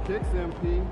Kicks, MP.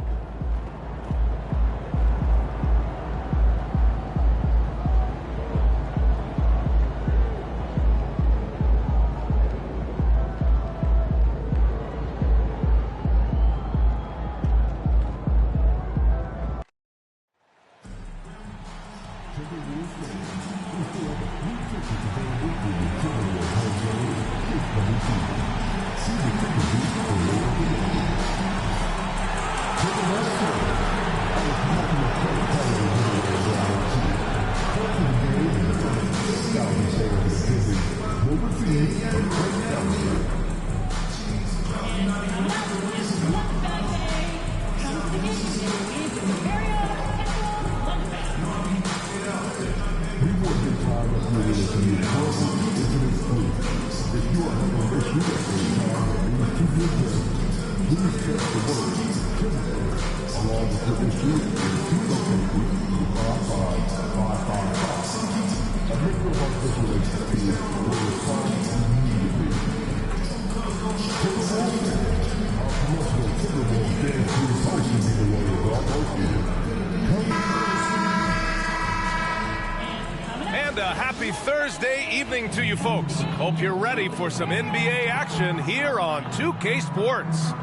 And a happy Thursday evening to you folks. Hope you're ready for some NBA action here on 2K Sports.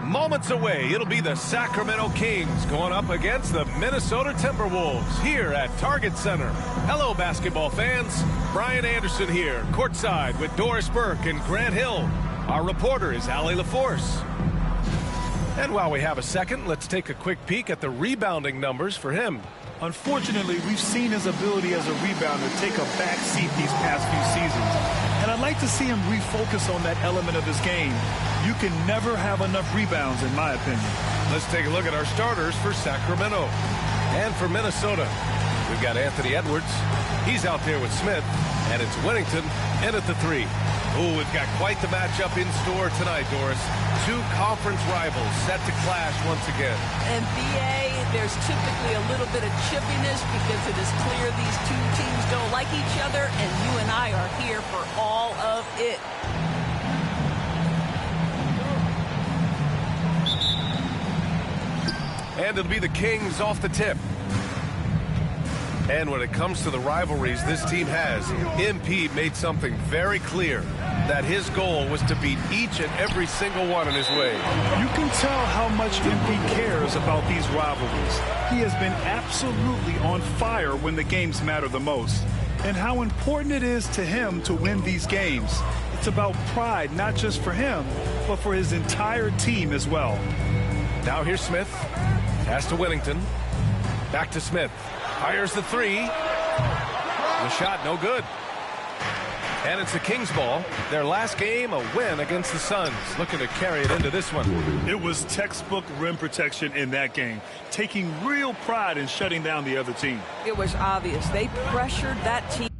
Moments away, it'll be the Sacramento Kings going up against the Minnesota Timberwolves here at Target Center. Hello, basketball fans. Brian Anderson here, courtside with Doris Burke and Grant Hill. Our reporter is Allie LaForce. And while we have a second, let's take a quick peek at the rebounding numbers for him. Unfortunately, we've seen his ability as a rebounder take a back seat these past few seasons. And I'd like to see him refocus on that element of his game. You can never have enough rebounds, in my opinion. Let's take a look at our starters for Sacramento. And for Minnesota, we've got Anthony Edwards. He's out there with Smith. And it's Whittington in at the 3. Ooh, we've got quite the matchup in store tonight, Doris. Two conference rivals set to clash once again. And BA, there's typically a little bit of chippiness because it is clear these two teams don't like each other, and you and I are here for all of it. And it'll be the Kings off the tip. And when it comes to the rivalries this team has, MP made something very clear, that his goal was to beat each and every single one in his way. You can tell how much MP cares about these rivalries. He has been absolutely on fire when the games matter the most, and how important it is to him to win these games. It's about pride, not just for him, but for his entire team as well. Now here's Smith. Pass to Whittington. Back to Smith. Fires the 3. The shot, no good. And it's the Kings ball. Their last game, a win against the Suns. Looking to carry it into this one. It was textbook rim protection in that game, taking real pride in shutting down the other team. It was obvious. They pressured that team.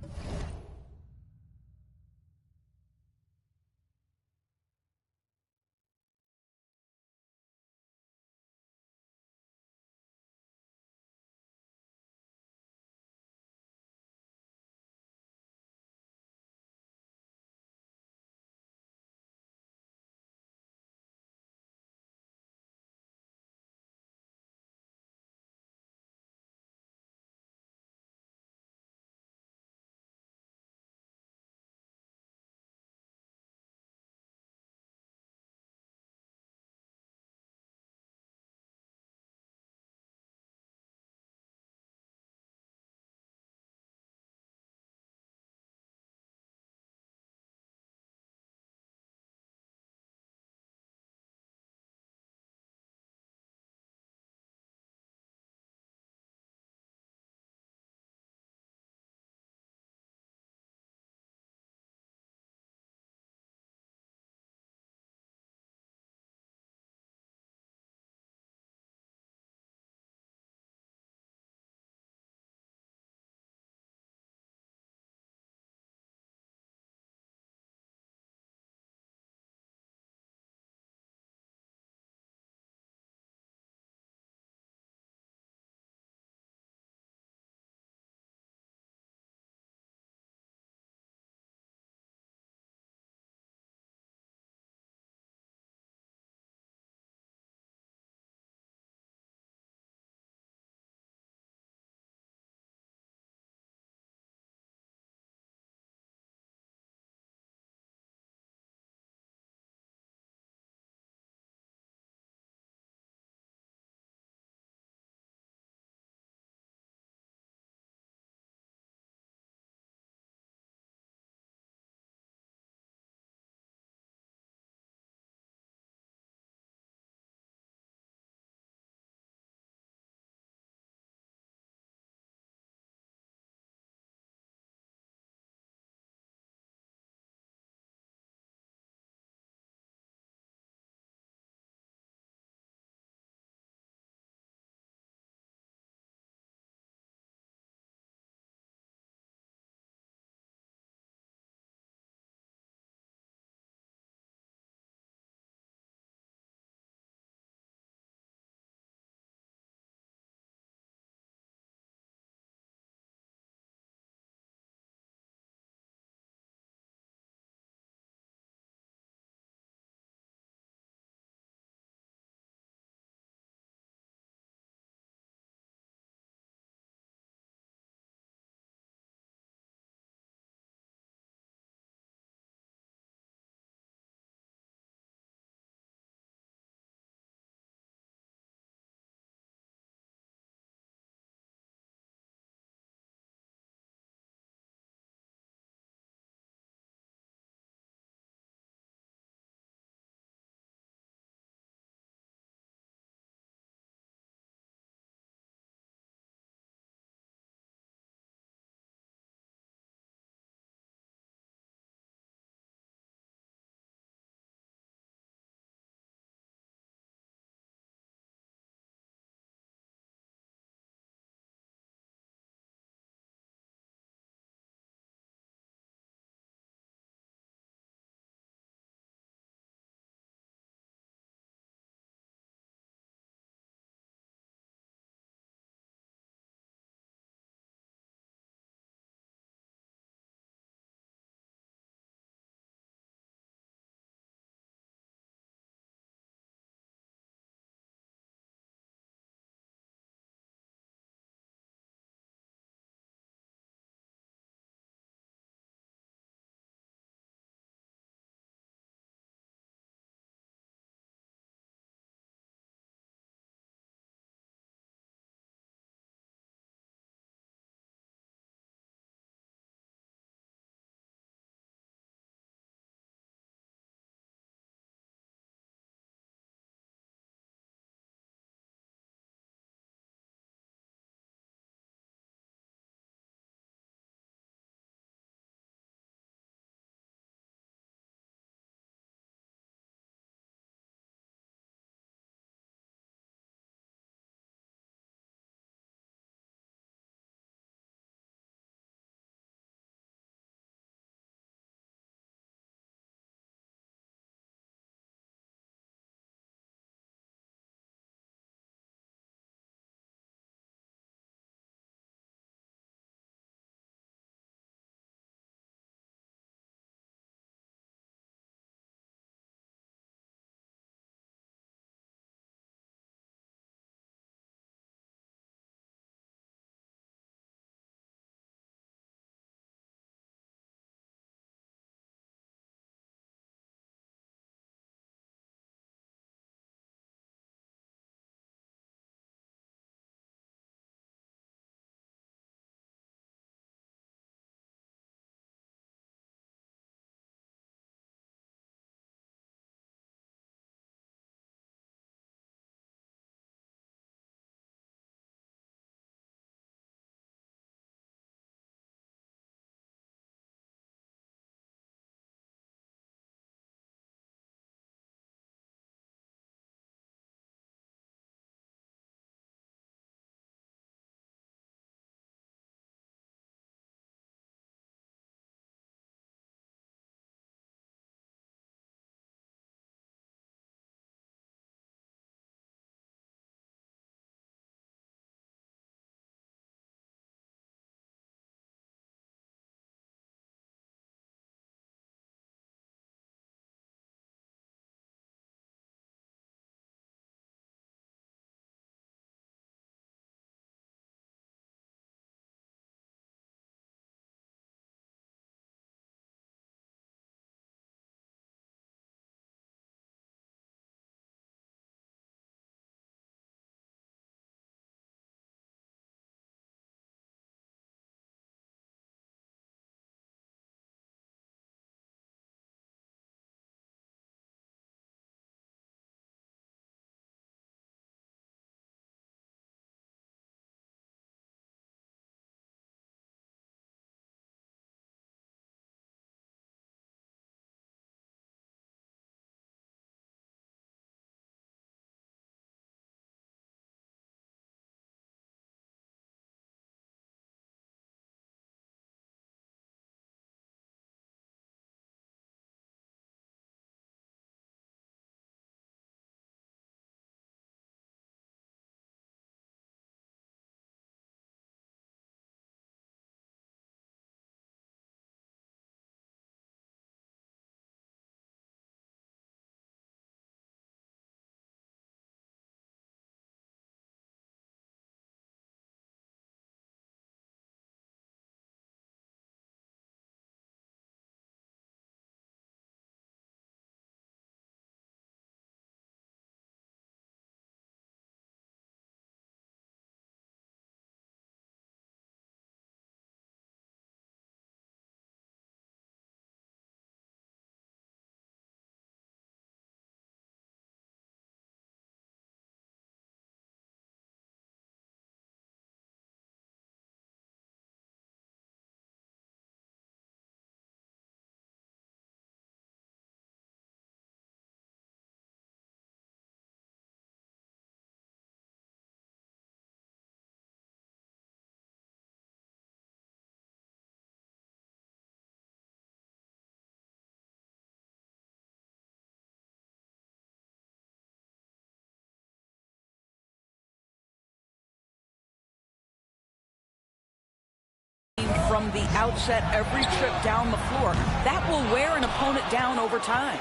from the outset every trip down the floor. That will wear an opponent down over time.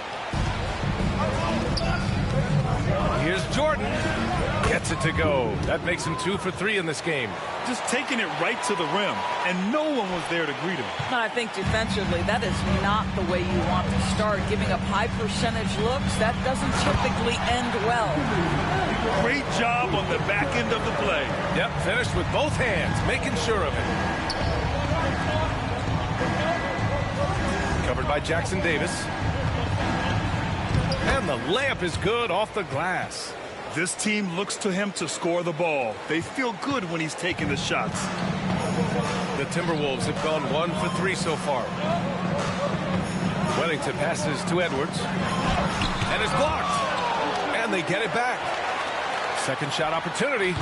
Here's Jordan. Gets it to go. That makes him 2 for 3 in this game. Just taking it right to the rim, and no one was there to greet him. I think defensively, that is not the way you want to start. Giving up high percentage looks, that doesn't typically end well. Great job on the back end of the play. Yep, finished with both hands, making sure of it. Covered by Jackson Davis. And the layup is good off the glass. This team looks to him to score the ball. They feel good when he's taking the shots. The Timberwolves have gone 1 for 3 so far. Wellington passes to Edwards. And is blocked. And they get it back. Second shot opportunity.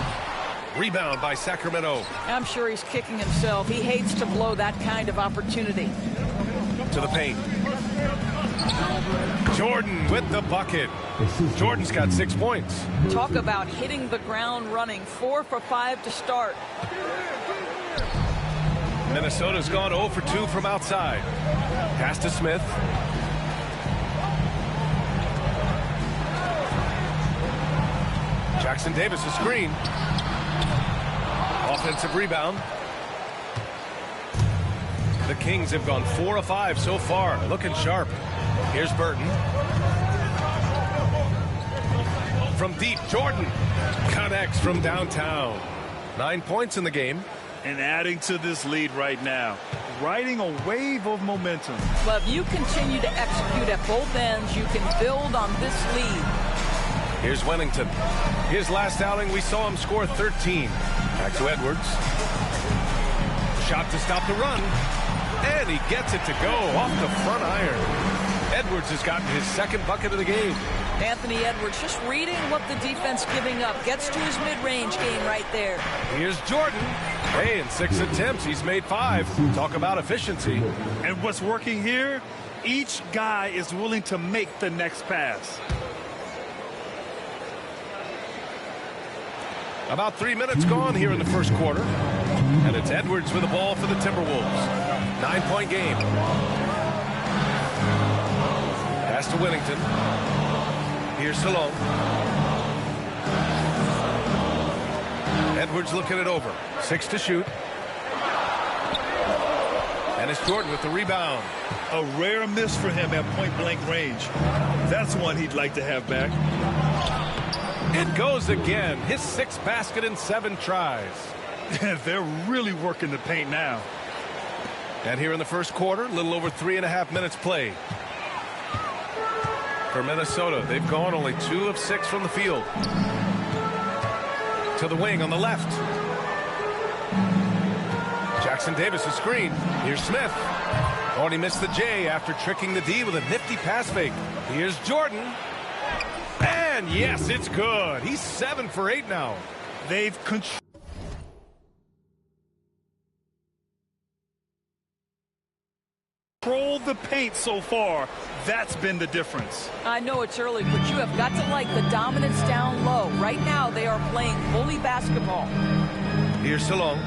Rebound by Sacramento. I'm sure he's kicking himself. He hates to blow that kind of opportunity. To the paint. Jordan with the bucket. Jordan's got 6 points. Talk about hitting the ground running. 4 for 5 to start. Minnesota's gone 0 for 2 from outside. Pass to Smith. Jackson Davis a screen. Offensive rebound. The Kings have gone 4 of 5 so far. Looking sharp. Here's Burton. From deep, Jordan connects from downtown. 9 points in the game. And adding to this lead right now. Riding a wave of momentum. Well, if you continue to execute at both ends, you can build on this lead. Here's Wellington. His last outing, we saw him score 13. Back to Edwards. Shot to stop the run. And he gets it to go off the front iron. Edwards has gotten his second bucket of the game. Anthony Edwards just reading what the defense giving up. Gets to his mid-range game right there. Here's Jordan. Hey, in 6 attempts, he's made 5. Talk about efficiency. And what's working here? Each guy is willing to make the next pass. About 3 minutes gone here in the first quarter. And it's Edwards with the ball for the Timberwolves. 9-point game. Pass to Wellington. Here's Salone. Edwards looking it over. 6 to shoot. And it's Jordan with the rebound. A rare miss for him at point-blank range. That's one he'd like to have back. It goes again. His 6th basket in 7 tries. They're really working the paint now. And here in the first quarter, a little over 3.5 minutes played. For Minnesota, they've gone only 2 of 6 from the field. To the wing on the left. Jackson Davis a screen. Here's Smith. Oh, and he missed the J after tricking the D with a nifty pass fake. Here's Jordan. And yes, it's good. He's 7 for 8 now. They've controlled the paint so far. That's been the difference. I know it's early, but you have got to like the dominance down low. Right now, they are playing bully basketball. Here's Salone.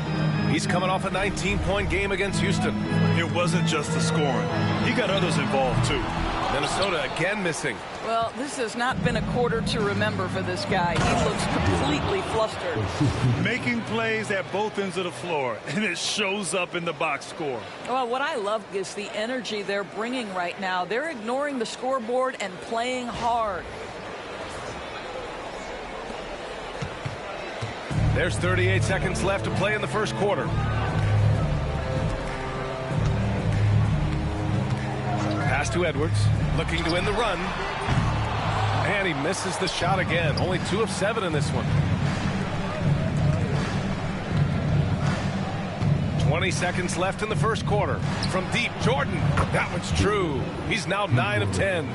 He's coming off a 19-point game against Houston. It wasn't just the scoring. He got others involved, too. Minnesota again missing. Well, this has not been a quarter to remember for this guy. He looks completely flustered. Making plays at both ends of the floor, and it shows up in the box score. Well, what I love is the energy they're bringing right now. They're ignoring the scoreboard and playing hard. There's 38 seconds left to play in the first quarter. Pass to Edwards, looking to win the run. And he misses the shot again. Only 2 of 7 in this one. 20 seconds left in the first quarter. From deep, Jordan. That one's true. He's now 9 of 10.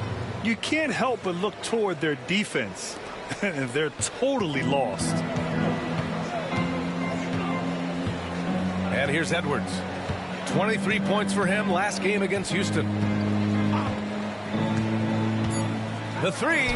You can't help but look toward their defense. They're totally lost. And here's Edwards. 23 points for him last game against Houston. The 3.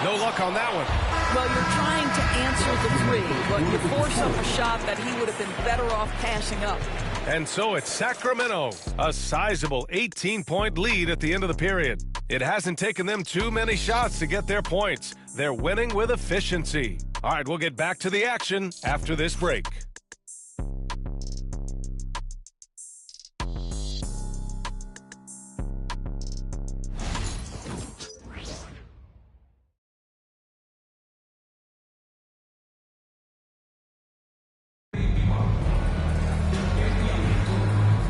No luck on that one. Well, you're trying to answer the 3, but you force up a shot that he would have been better off passing up. And so it's Sacramento, a sizable 18-point lead at the end of the period. It hasn't taken them too many shots to get their points. They're winning with efficiency. All right, we'll get back to the action after this break.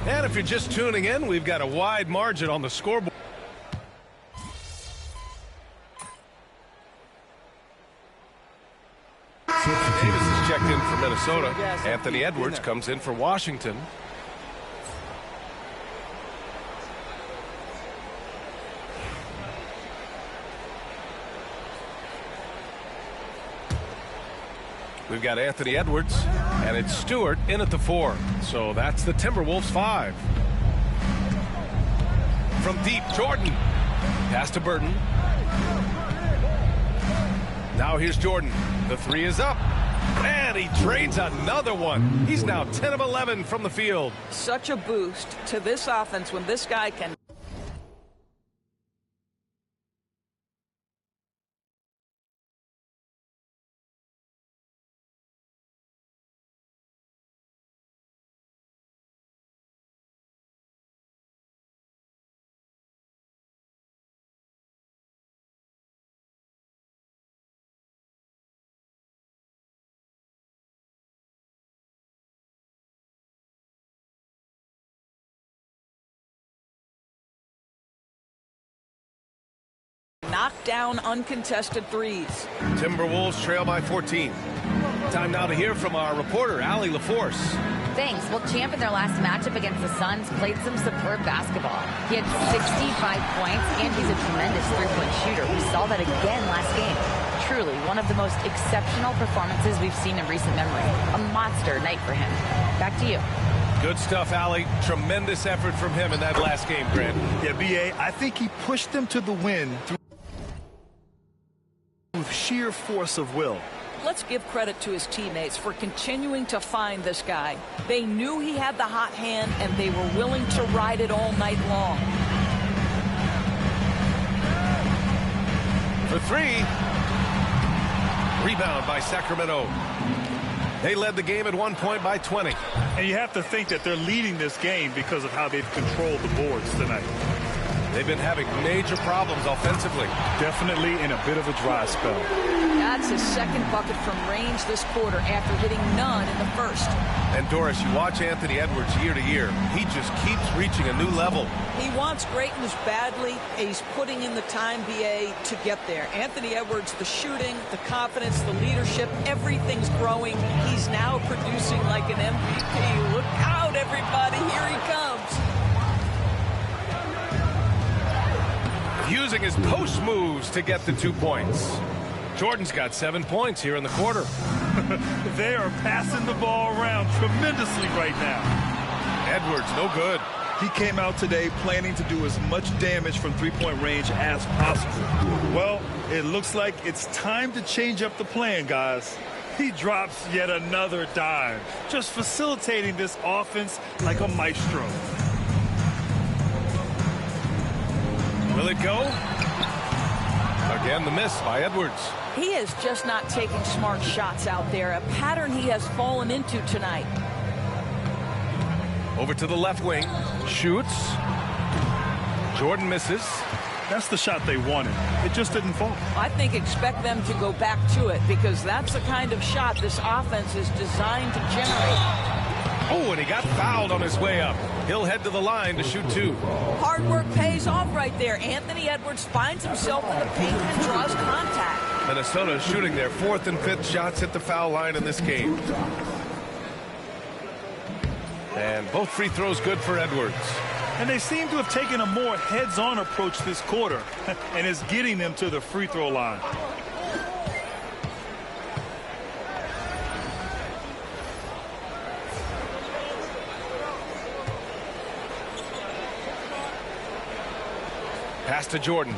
And if you're just tuning in, we've got a wide margin on the scoreboard. Davis is checked in for Minnesota. Anthony Edwards comes in for Washington. We've got Anthony Edwards, and it's Stewart in at the 4. So that's the Timberwolves 5. From deep, Jordan. Pass to Burton. Now here's Jordan. The 3 is up. And he trades another one. He's now 10 of 11 from the field. Such a boost to this offense when this guy can. Knock down uncontested threes. Timberwolves trail by 14. Time now to hear from our reporter, Allie LaForce. Thanks. Well, champ in their last matchup against the Suns played some superb basketball. He had 65 points, and he's a tremendous three-point shooter. We saw that again last game. Truly, one of the most exceptional performances we've seen in recent memory. A monster night for him. Back to you. Good stuff, Allie. Tremendous effort from him in that last game, Grant. Yeah, B.A., I think he pushed them to the win through sheer force of will. Let's give credit to his teammates for continuing to find this guy. They knew he had the hot hand, and they were willing to ride it all night long. For 3. Rebound by Sacramento. They led the game at one point by 20. And you have to think that they're leading this game because of how they've controlled the boards tonight. They've been having major problems offensively. Definitely in a bit of a dry spell. That's his second bucket from range this quarter after hitting none in the first. And Doris, you watch Anthony Edwards year to year. He just keeps reaching a new level. He wants greatness badly. He's putting in the time, BA, to get there. Anthony Edwards, the shooting, the confidence, the leadership, everything's growing. He's now producing like an MVP. Look out, everybody. Here he comes. Using his post moves to get the 2 points. Jordan's got 7 points here in the quarter. They are passing the ball around tremendously right now. Edwards, no good. He came out today planning to do as much damage from three-point range as possible. Well, it looks like it's time to change up the plan, guys. He drops yet another dime, just facilitating this offense like a maestro. Will it go? Again, the miss by Edwards. He is just not taking smart shots out there, a pattern he has fallen into tonight. Over to the left wing. Shoots. Jordan misses. That's the shot they wanted. It just didn't fall. I think expect them to go back to it because that's the kind of shot this offense is designed to generate. Oh, and he got fouled on his way up. He'll head to the line to shoot 2. Hard work pays off right there. Anthony Edwards finds himself in the paint and draws contact. Minnesota is shooting their 4th and 5th shots at the foul line in this game. And both free throws good for Edwards. And they seem to have taken a more heads-on approach this quarter, and it's getting them to the free throw line. Pass to Jordan.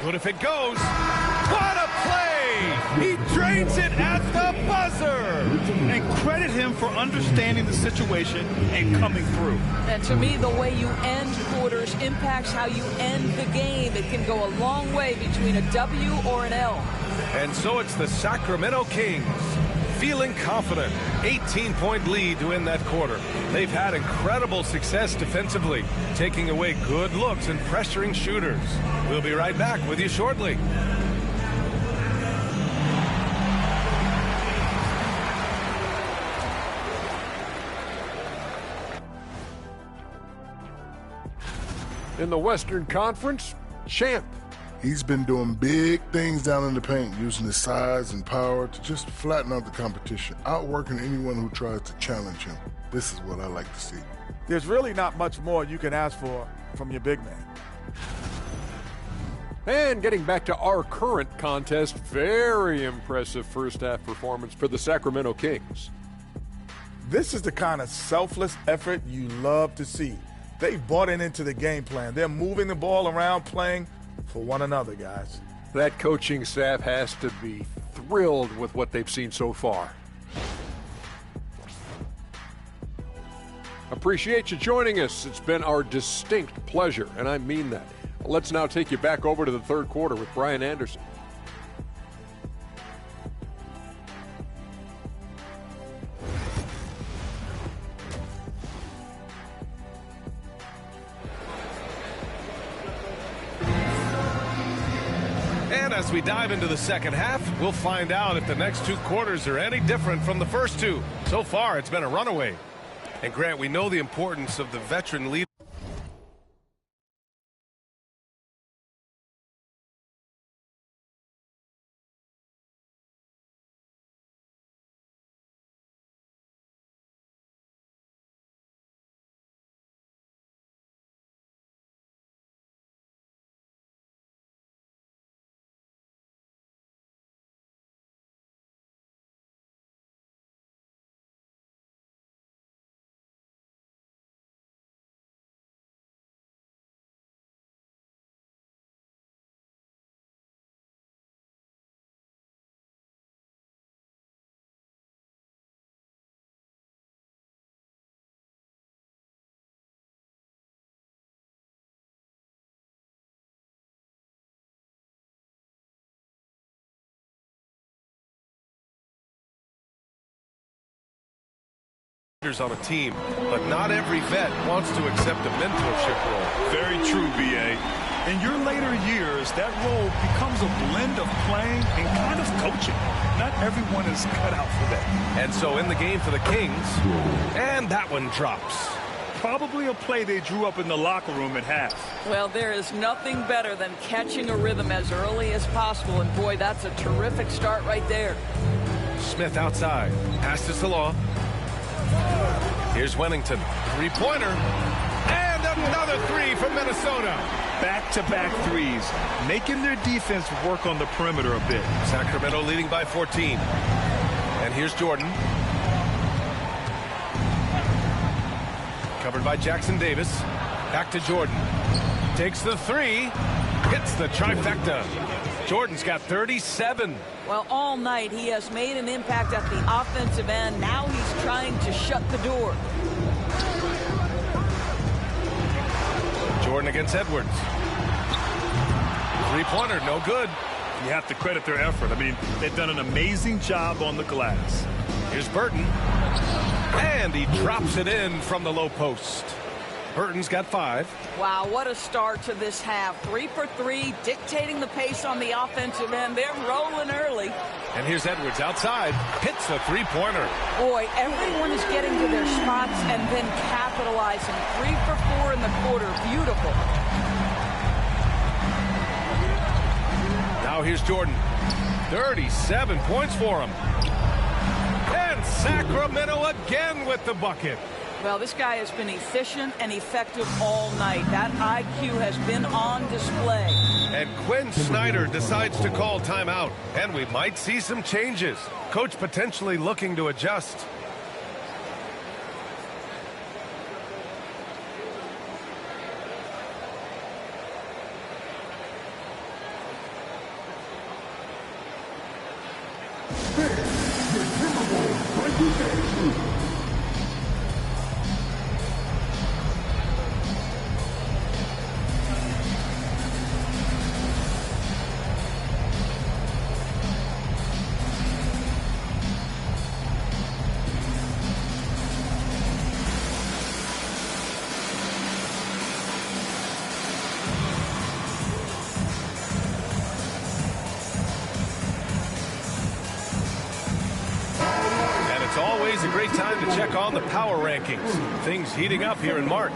Good if it goes. What a play! He drains it at the buzzer! And credit him for understanding the situation and coming through. And to me, the way you end quarters impacts how you end the game. It can go a long way between a W or an L. And so it's the Sacramento Kings feeling confident. 18-point lead to end that quarter. They've had incredible success defensively, taking away good looks and pressuring shooters. We'll be right back with you shortly. In the Western Conference, Champ. He's been doing big things down in the paint, using his size and power to just flatten out the competition, outworking anyone who tries to challenge him. This is what I like to see. There's really not much more you can ask for from your big man. And getting back to our current contest, very impressive first-half performance for the Sacramento Kings. This is the kind of selfless effort you love to see. They've bought into the game plan. They're moving the ball around, playing for one another, guys. That coaching staff has to be thrilled with what they've seen so far. Appreciate you joining us. It's been our distinct pleasure, and I mean that. Let's now take you back over to the third quarter with Brian Anderson. And as we dive into the second half, we'll find out if the next two quarters are any different from the first two. So far, it's been a runaway. And Grant, we know the importance of the veteran leader. On a team, but not every vet wants to accept a mentorship role. Very true, B.A. In your later years, that role becomes a blend of playing and kind of coaching. Not everyone is cut out for that. And so in the game for the Kings, and that one drops. Probably a play they drew up in the locker room at half. Well, there is nothing better than catching a rhythm as early as possible, and boy, that's a terrific start right there. Smith outside, pass to Salah. Here's Wennington, three-pointer, and another three from Minnesota. Back-to-back threes, making their defense work on the perimeter a bit. Sacramento leading by 14. And here's Jordan. Covered by Jackson Davis. Back to Jordan. Takes the three, hits the trifecta. Jordan's got 37. Well, all night he has made an impact at the offensive end. Now he's trying to shut the door. Jordan against Edwards. Three-pointer, no good. You have to credit their effort. I mean, they've done an amazing job on the glass. Here's Burton. And he drops it in from the low post. Burton's got 5. Wow, what a start to this half. 3 for 3, dictating the pace on the offensive end. They're rolling early. And here's Edwards outside. Hits the three-pointer. Boy, everyone is getting to their spots and then capitalizing. 3 for 4 in the quarter. Beautiful. Now here's Jordan. 37 points for him. And Sacramento again with the bucket. Well, this guy has been efficient and effective all night. That IQ has been on display. And Quinn Snyder decides to call timeout. And we might see some changes. Coach potentially looking to adjust. Always a great time to check on the power rankings. Things heating up here in March.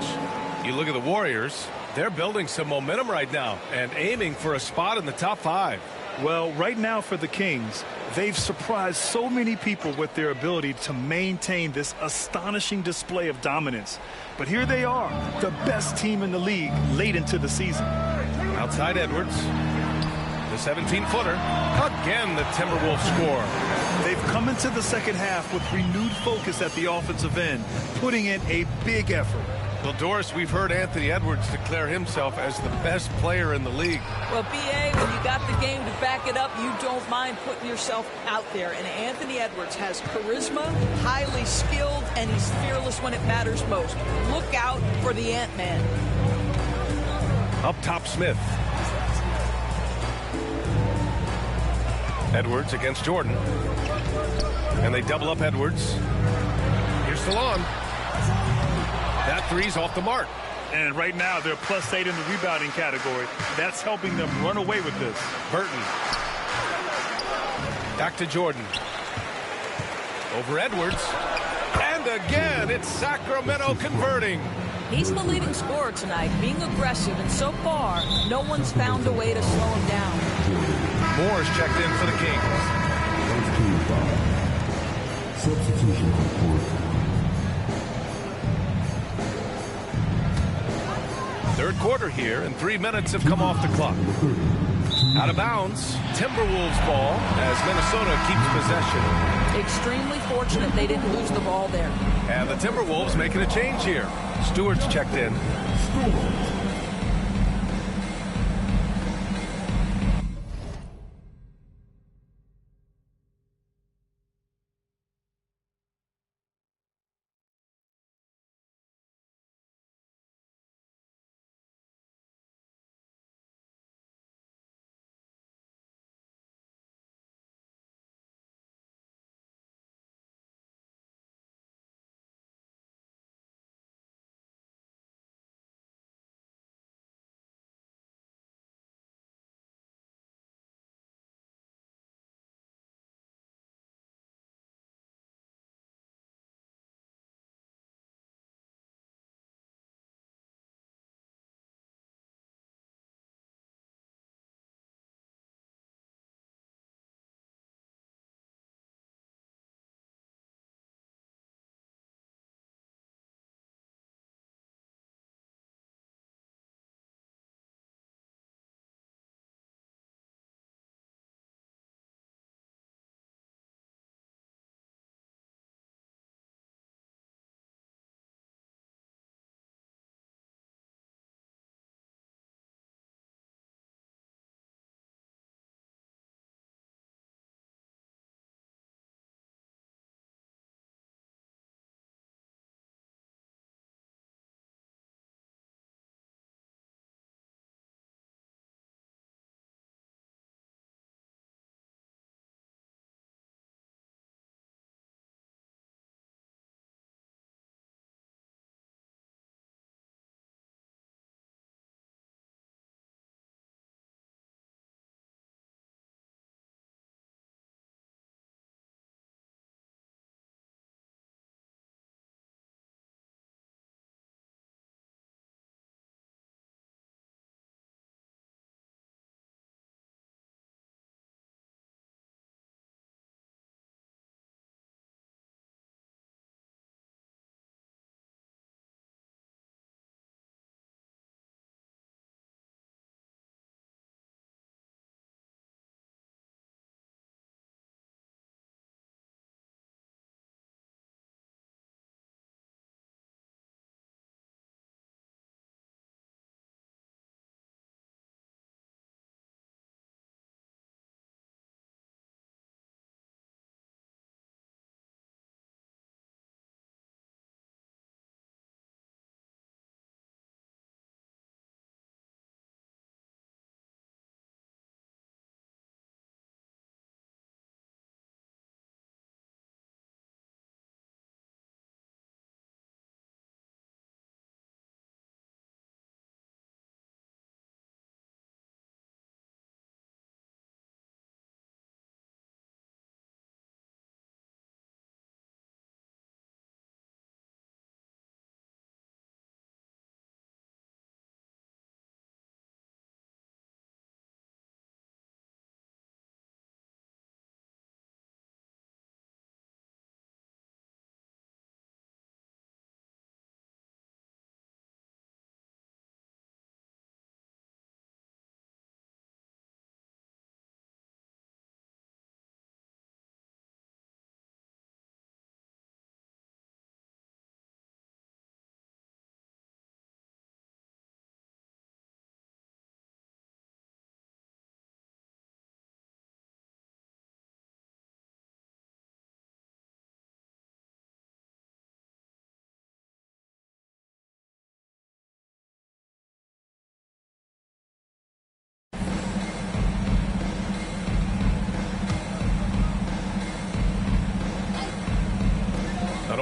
You look at the Warriors, they're building some momentum right now and aiming for a spot in the top 5. Well, right now for the Kings, they've surprised so many people with their ability to maintain this astonishing display of dominance. But here they are, the best team in the league late into the season. Outside Edwards, the 17-footer. Again, the Timberwolves score. They've come into the second half with renewed focus at the offensive end, putting in a big effort. Well, Doris, we've heard Anthony Edwards declare himself as the best player in the league. Well, B.A., when you got the game to back it up, you don't mind putting yourself out there. And Anthony Edwards has charisma, highly skilled, and he's fearless when it matters most. Look out for the Ant-Man. Up top, Smith. Edwards against Jordan. And they double up Edwards. Here's Salon. That three's off the mark. And right now, they're +8 in the rebounding category. That's helping them run away with this. Burton. Back to Jordan. Over Edwards. And again, it's Sacramento converting. He's the leading scorer tonight, being aggressive, and so far, no one's found a way to slow him down. Moore's checked in for the Kings. Substitution report. Third quarter here, and 3 minutes have come off the clock. Out of bounds, Timberwolves ball as Minnesota keeps possession. Extremely fortunate they didn't lose the ball there. And the Timberwolves making a change here. Stewart's checked in.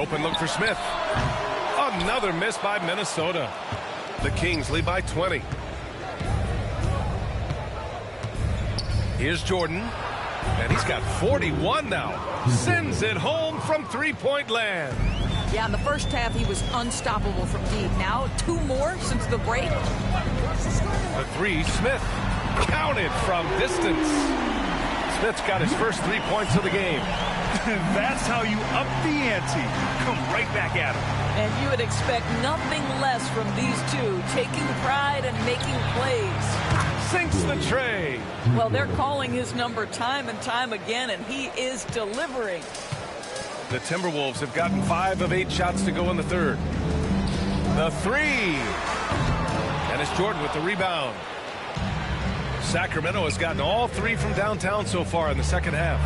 open look for Smith. Another miss by Minnesota. The Kings lead by 20. Here's Jordan. And he's got 41 now. Sends it home from three-point land. Yeah, in the first half, he was unstoppable from deep. Now, 2 more since the break. The three, Smith. Counted from distance. Smith's got his first 3 points of the game. That's how you up the ante. Come right back at him. And you would expect nothing less from these two, taking pride and making plays. Sinks the tray. Well, they're calling his number time and time again, and he is delivering. The Timberwolves have gotten 5 of 8 shots to go in the third. The three. And it's Jordan with the rebound. Sacramento has gotten all 3 from downtown so far in the second half.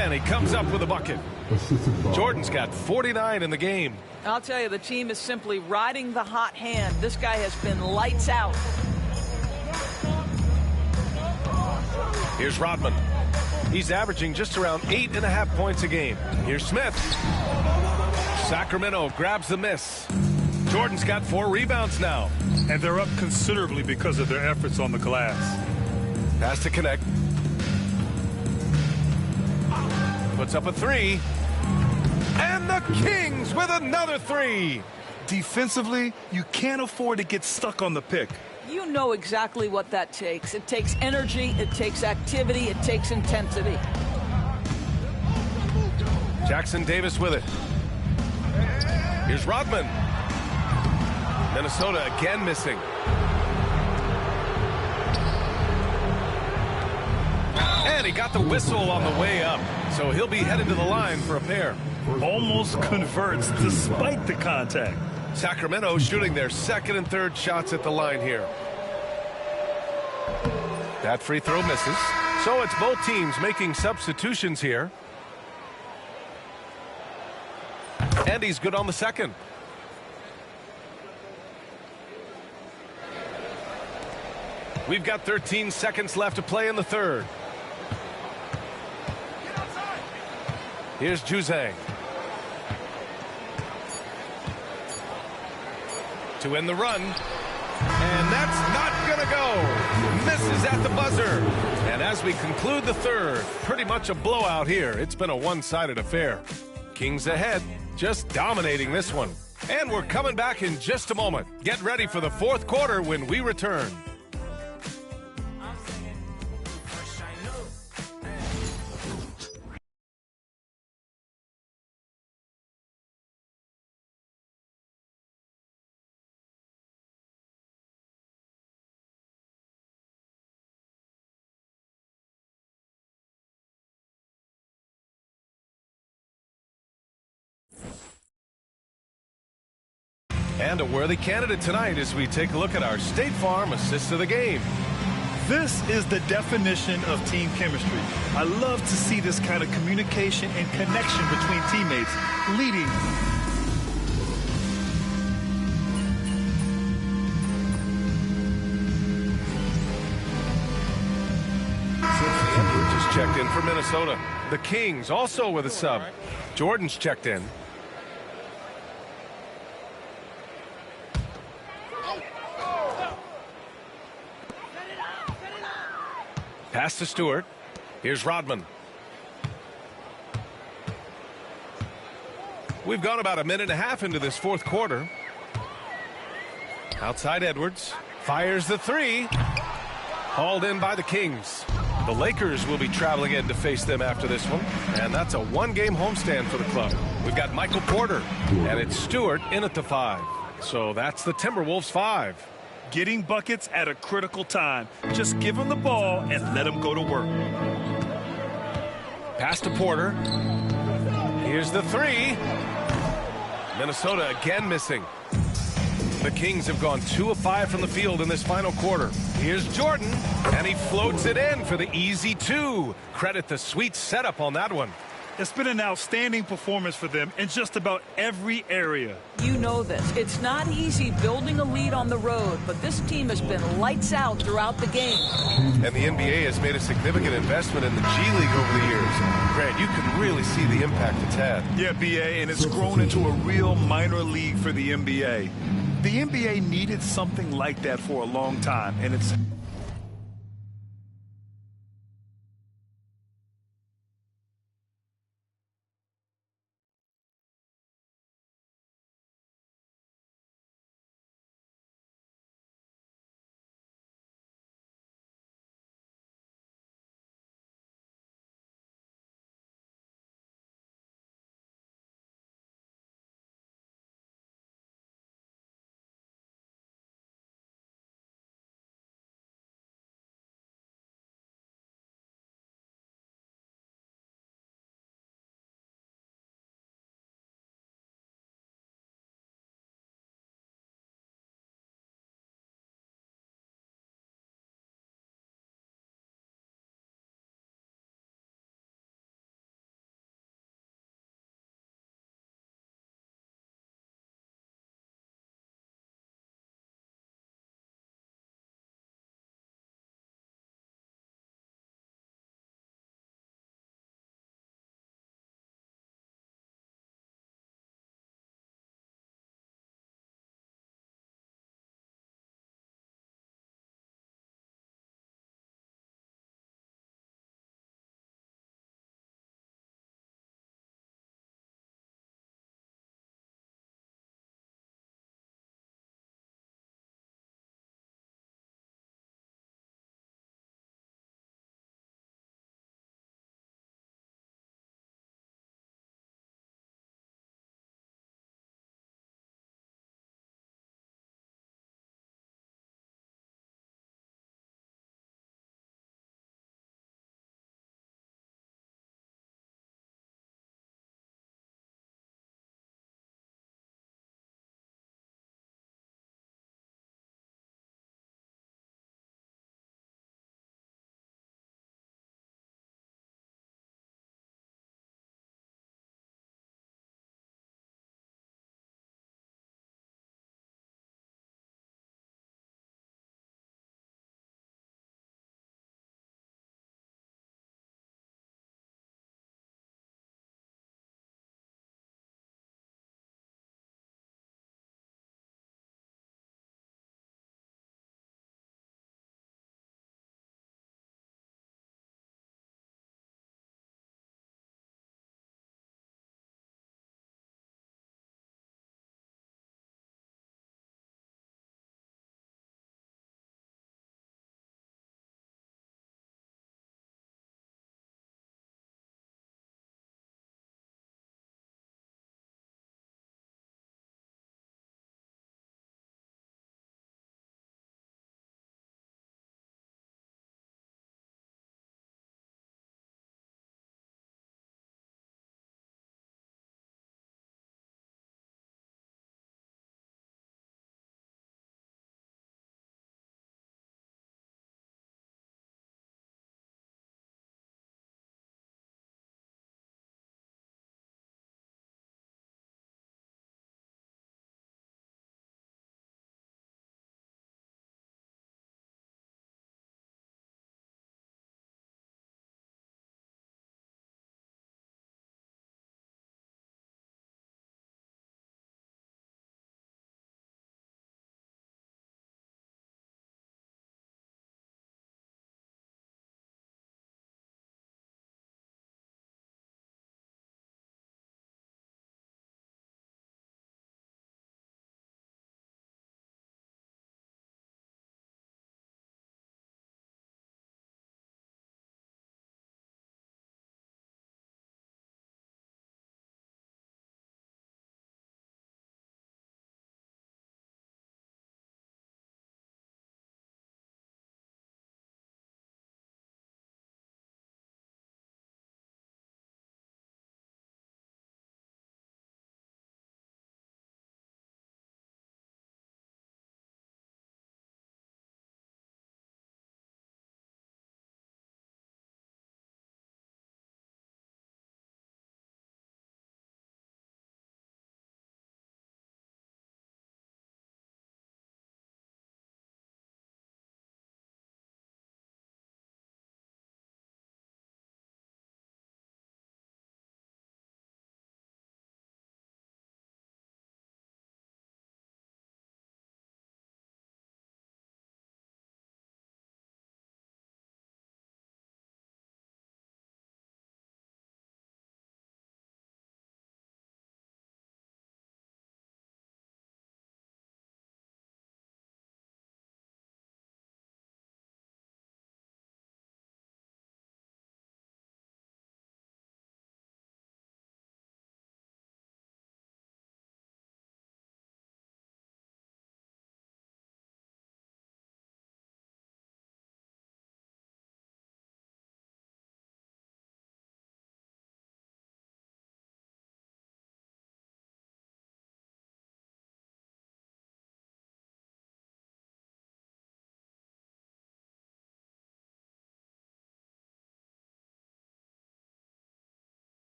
And he comes up with a bucket. Jordan's got 49 in the game. I'll tell you, the team is simply riding the hot hand. This guy has been lights out. Here's Rodman. He's averaging just around 8.5 points a game. Here's Smith. Sacramento grabs the miss. Jordan's got 4 rebounds now. And they're up considerably because of their efforts on the glass. Pass to connect. Puts up a 3. And the Kings with another 3. Defensively, you can't afford to get stuck on the pick. You know exactly what that takes. It takes energy, it takes activity, it takes intensity. Jackson Davis with it. Here's Rodman. Minnesota again missing. And he got the whistle on the way up, so he'll be headed to the line for a pair. Almost converts despite the contact. Sacramento shooting their second and third shots at the line here. That free throw misses. So it's both teams making substitutions here. And he's good on the second. We've got 13 seconds left to play in the third. Here's Juzang. To end the run. And that's not going to go. Misses at the buzzer. And as we conclude the third, pretty much a blowout here. It's been a one-sided affair. Kings ahead, just dominating this one. And we're coming back in just a moment. Get ready for the fourth quarter when we return. And a worthy candidate tonight as we take a look at our State Farm assist of the game. This is the definition of team chemistry. I love to see this kind of communication and connection between teammates, leading. Edwards just checked in for Minnesota. The Kings also with a sub. Jordan's checked in. Pass to Stewart. Here's Rodman. We've gone about a minute and a half into this fourth quarter. Outside Edwards. Fires the three. Hauled in by the Kings. The Lakers will be traveling in to face them after this one. And that's a one-game homestand for the club. We've got Michael Porter. And it's Stewart in at the 5. So that's the Timberwolves 5. Getting buckets at a critical time. Just give them the ball and let them go to work. Pass to Porter. Here's the 3. Minnesota again missing. The Kings have gone 2 of 5 from the field in this final quarter. Here's Jordan, and he floats it in for the easy 2. Credit the sweet setup on that one. It's been an outstanding performance for them in just about every area. You know this. It's not easy building a lead on the road, but this team has been lights out throughout the game. And the NBA has made a significant investment in the G League over the years. Grant, you can really see the impact it's had. Yeah, BA, and it's grown into a real minor league for the NBA. The NBA needed something like that for a long time, and it's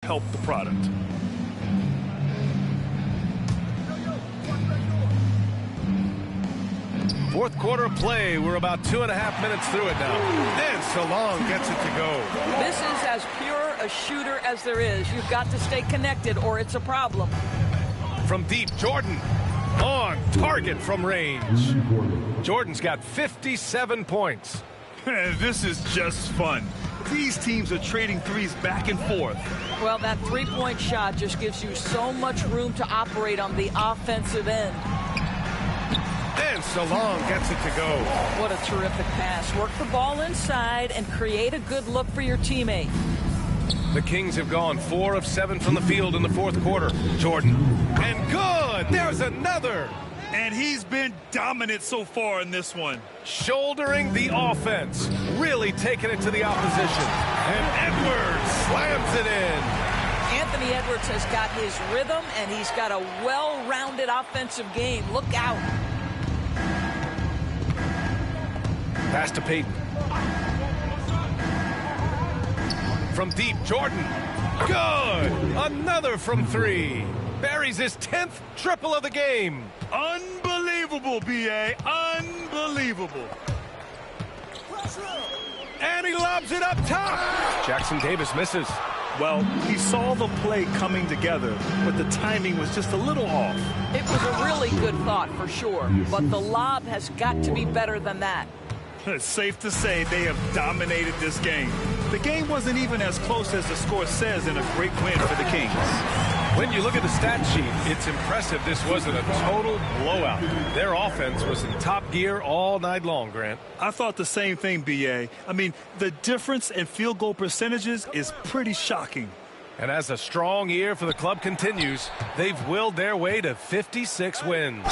help the product. Fourth quarter of play. We're about 2.5 minutes through it now. Then Salon gets it to go. This is as pure a shooter as there is. You've got to stay connected or it's a problem. From deep, Jordan on target from range. Jordan's got 57 points. This is just fun. These teams are trading threes back and forth. Well, that three-point shot just gives you so much room to operate on the offensive end. Then Salon gets it to go. What a terrific pass. Work the ball inside and create a good look for your teammate. The Kings have gone 4 of 7 from the field in the fourth quarter. Jordan. And good. There's another. And he's been dominant so far in this one. Shouldering the offense. Really taking it to the opposition. And Edwards slams it in. Anthony Edwards has got his rhythm, and he's got a well-rounded offensive game. Look out. Pass to Payton. From deep, Jordan. Good. Another from 3. Buries his 10th triple of the game. Unbelievable, B.A. Unbelievable. And he lobs it up top. Jackson Davis misses. Well, he saw the play coming together, but the timing was just a little off. It was a really good thought for sure, but the lob has got to be better than that. It's safe to say they have dominated this game. The game wasn't even as close as the score says in a great win for the Kings. When you look at the stat sheet, it's impressive this wasn't a total blowout. Their offense was in top gear all night long, Grant. I thought the same thing, B.A. I mean, the difference in field goal percentages is pretty shocking. And as a strong year for the club continues, they've willed their way to 56 wins.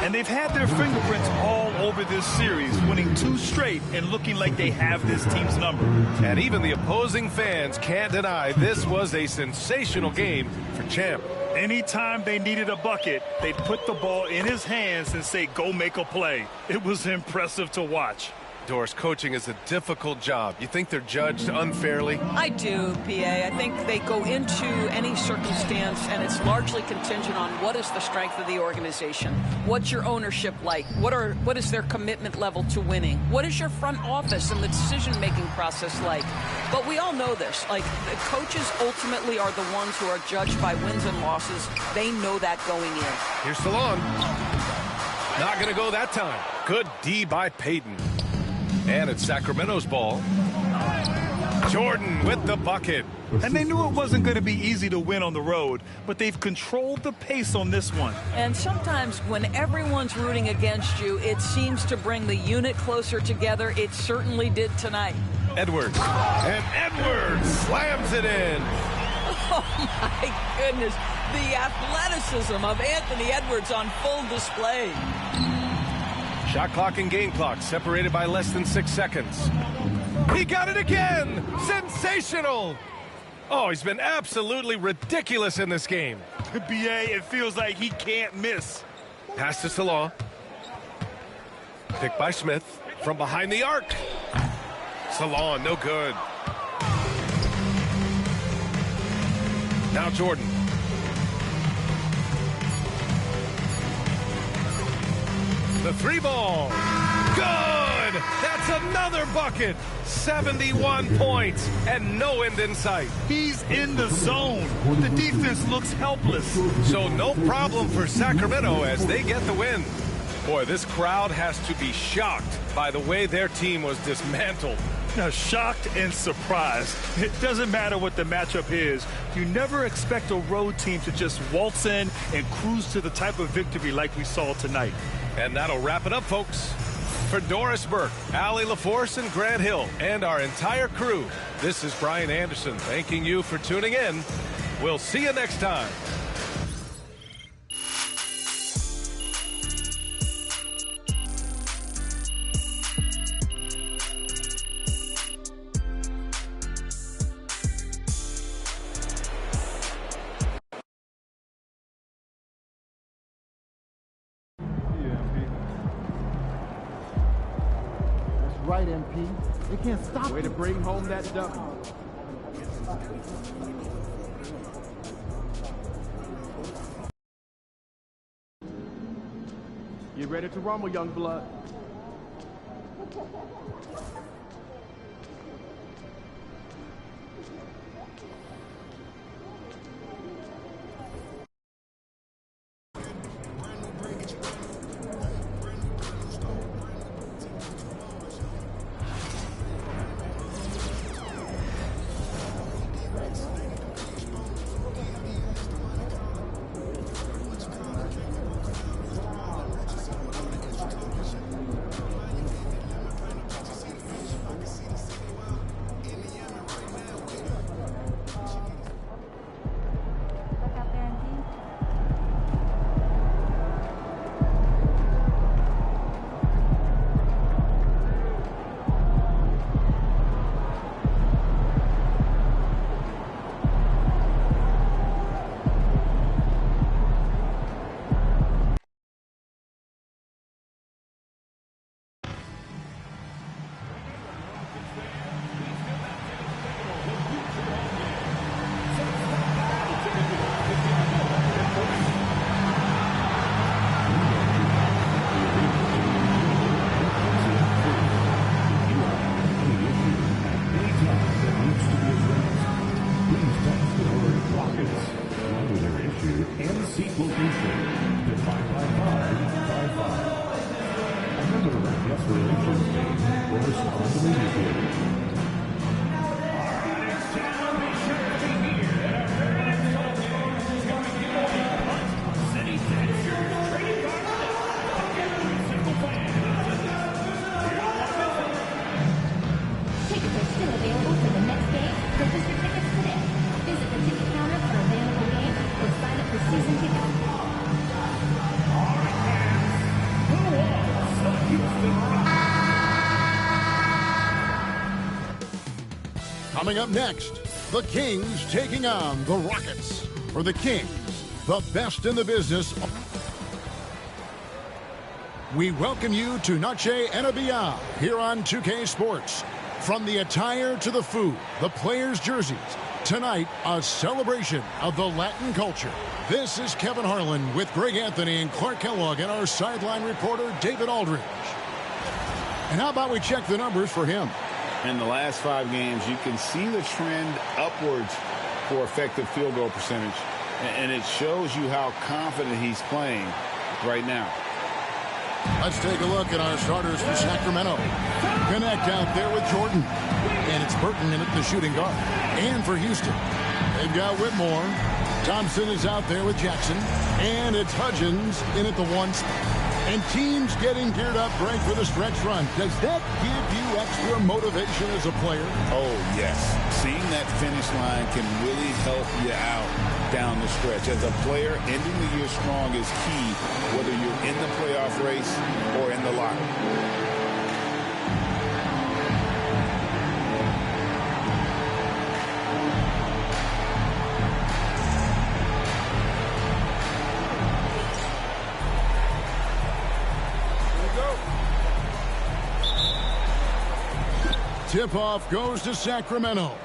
And they've had their fingerprints all over this series, winning 2 straight and looking like they have this team's number. And even the opposing fans can't deny this was a sensational game for Champ. Anytime they needed a bucket, they'd put the ball in his hands and say, go make a play. It was impressive to watch. Doris, coaching is a difficult job. You think they're judged unfairly? I do, PA. I think they go into any circumstance, and it's largely contingent on what is the strength of the organization. What's your ownership like? What is their commitment level to winning? What is your front office and the decision-making process like? But we all know this. Like, the coaches ultimately are the ones who are judged by wins and losses. They know that going in. Here's Salon. Not going to go that time. Good D by Payton. And it's Sacramento's ball. Jordan with the bucket. And they knew it wasn't going to be easy to win on the road, but they've controlled the pace on this one. And sometimes when everyone's rooting against you, it seems to bring the unit closer together. It certainly did tonight. Edwards. And Edwards slams it in. Oh, my goodness. The athleticism of Anthony Edwards on full display. Shot clock and game clock separated by less than 6 seconds. He got it again! Sensational! Oh, he's been absolutely ridiculous in this game. B.A., it feels like he can't miss. Pass to Salon. Picked by Smith from behind the arc. Salon, no good. Now Jordan. The 3 ball. Good! That's another bucket. 71 points and no end in sight. He's in the zone. The defense looks helpless. So no problem for Sacramento as they get the win. Boy, this crowd has to be shocked by the way their team was dismantled. Now, shocked and surprised. It doesn't matter what the matchup is. You never expect a road team to just waltz in and cruise to the type of victory like we saw tonight. And that'll wrap it up, folks. For Doris Burke, Allie LaForce, and Grant Hill, and our entire crew, this is Brian Anderson thanking you for tuning in. We'll see you next time. Right, MP. They can't stop. Way to bring home that W. Get ready to rumble, young blood. Coming up next, the Kings taking on the Rockets. For the Kings, the best in the business. We welcome you to Noche and Beyond here on 2K Sports. From the attire to the food, the players' jerseys, tonight a celebration of the Latin culture. This is Kevin Harlan with Greg Anthony and Clark Kellogg and our sideline reporter David Aldridge. And how about we check the numbers for him? In the last 5 games, you can see the trend upwards for effective field goal percentage. And it shows you how confident he's playing right now. Let's take a look at our starters for Sacramento. Connect out there with Jordan. And it's Burton in at the shooting guard. And for Houston, they've got Whitmore. Thompson is out there with Jackson. And it's Hudgens in at the 1 spot. And teams getting geared up, Greg, for the stretch run. Does that give you extra motivation as a player? Oh, yes. Seeing that finish line can really help you out down the stretch. As a player, ending the year strong is key, whether you're in the playoff race or in the locker. Tip-off goes to Sacramento.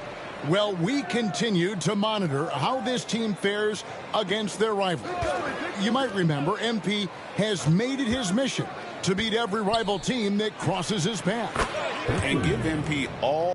Well, we continue to monitor how this team fares against their rival. You might remember MP has made it his mission to beat every rival team that crosses his path. And give MP all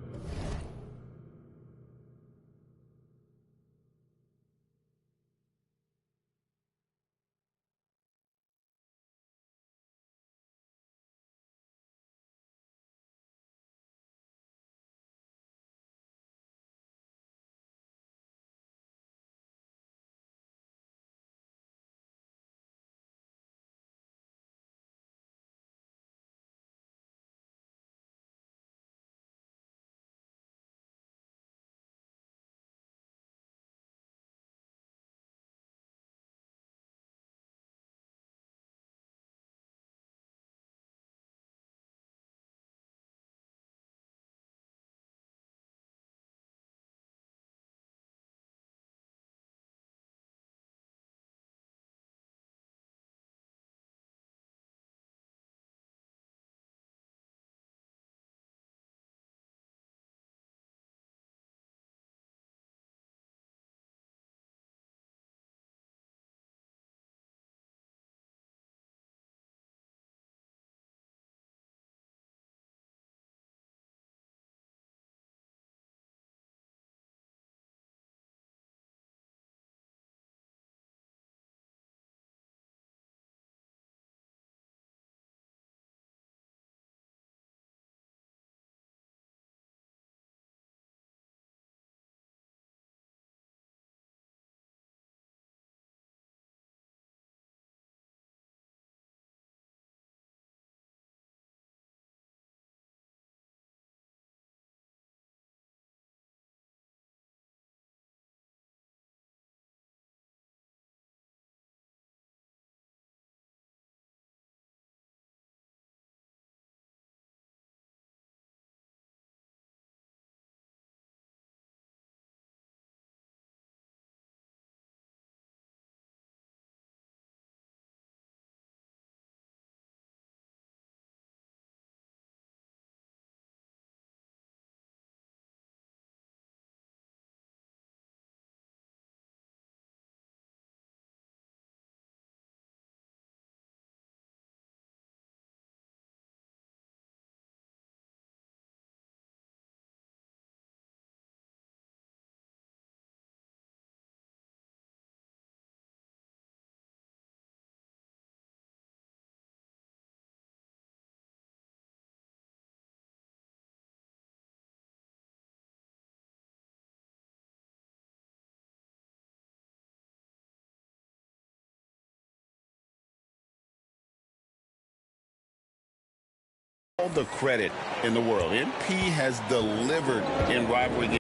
All the credit in the world. MP has delivered in rivalry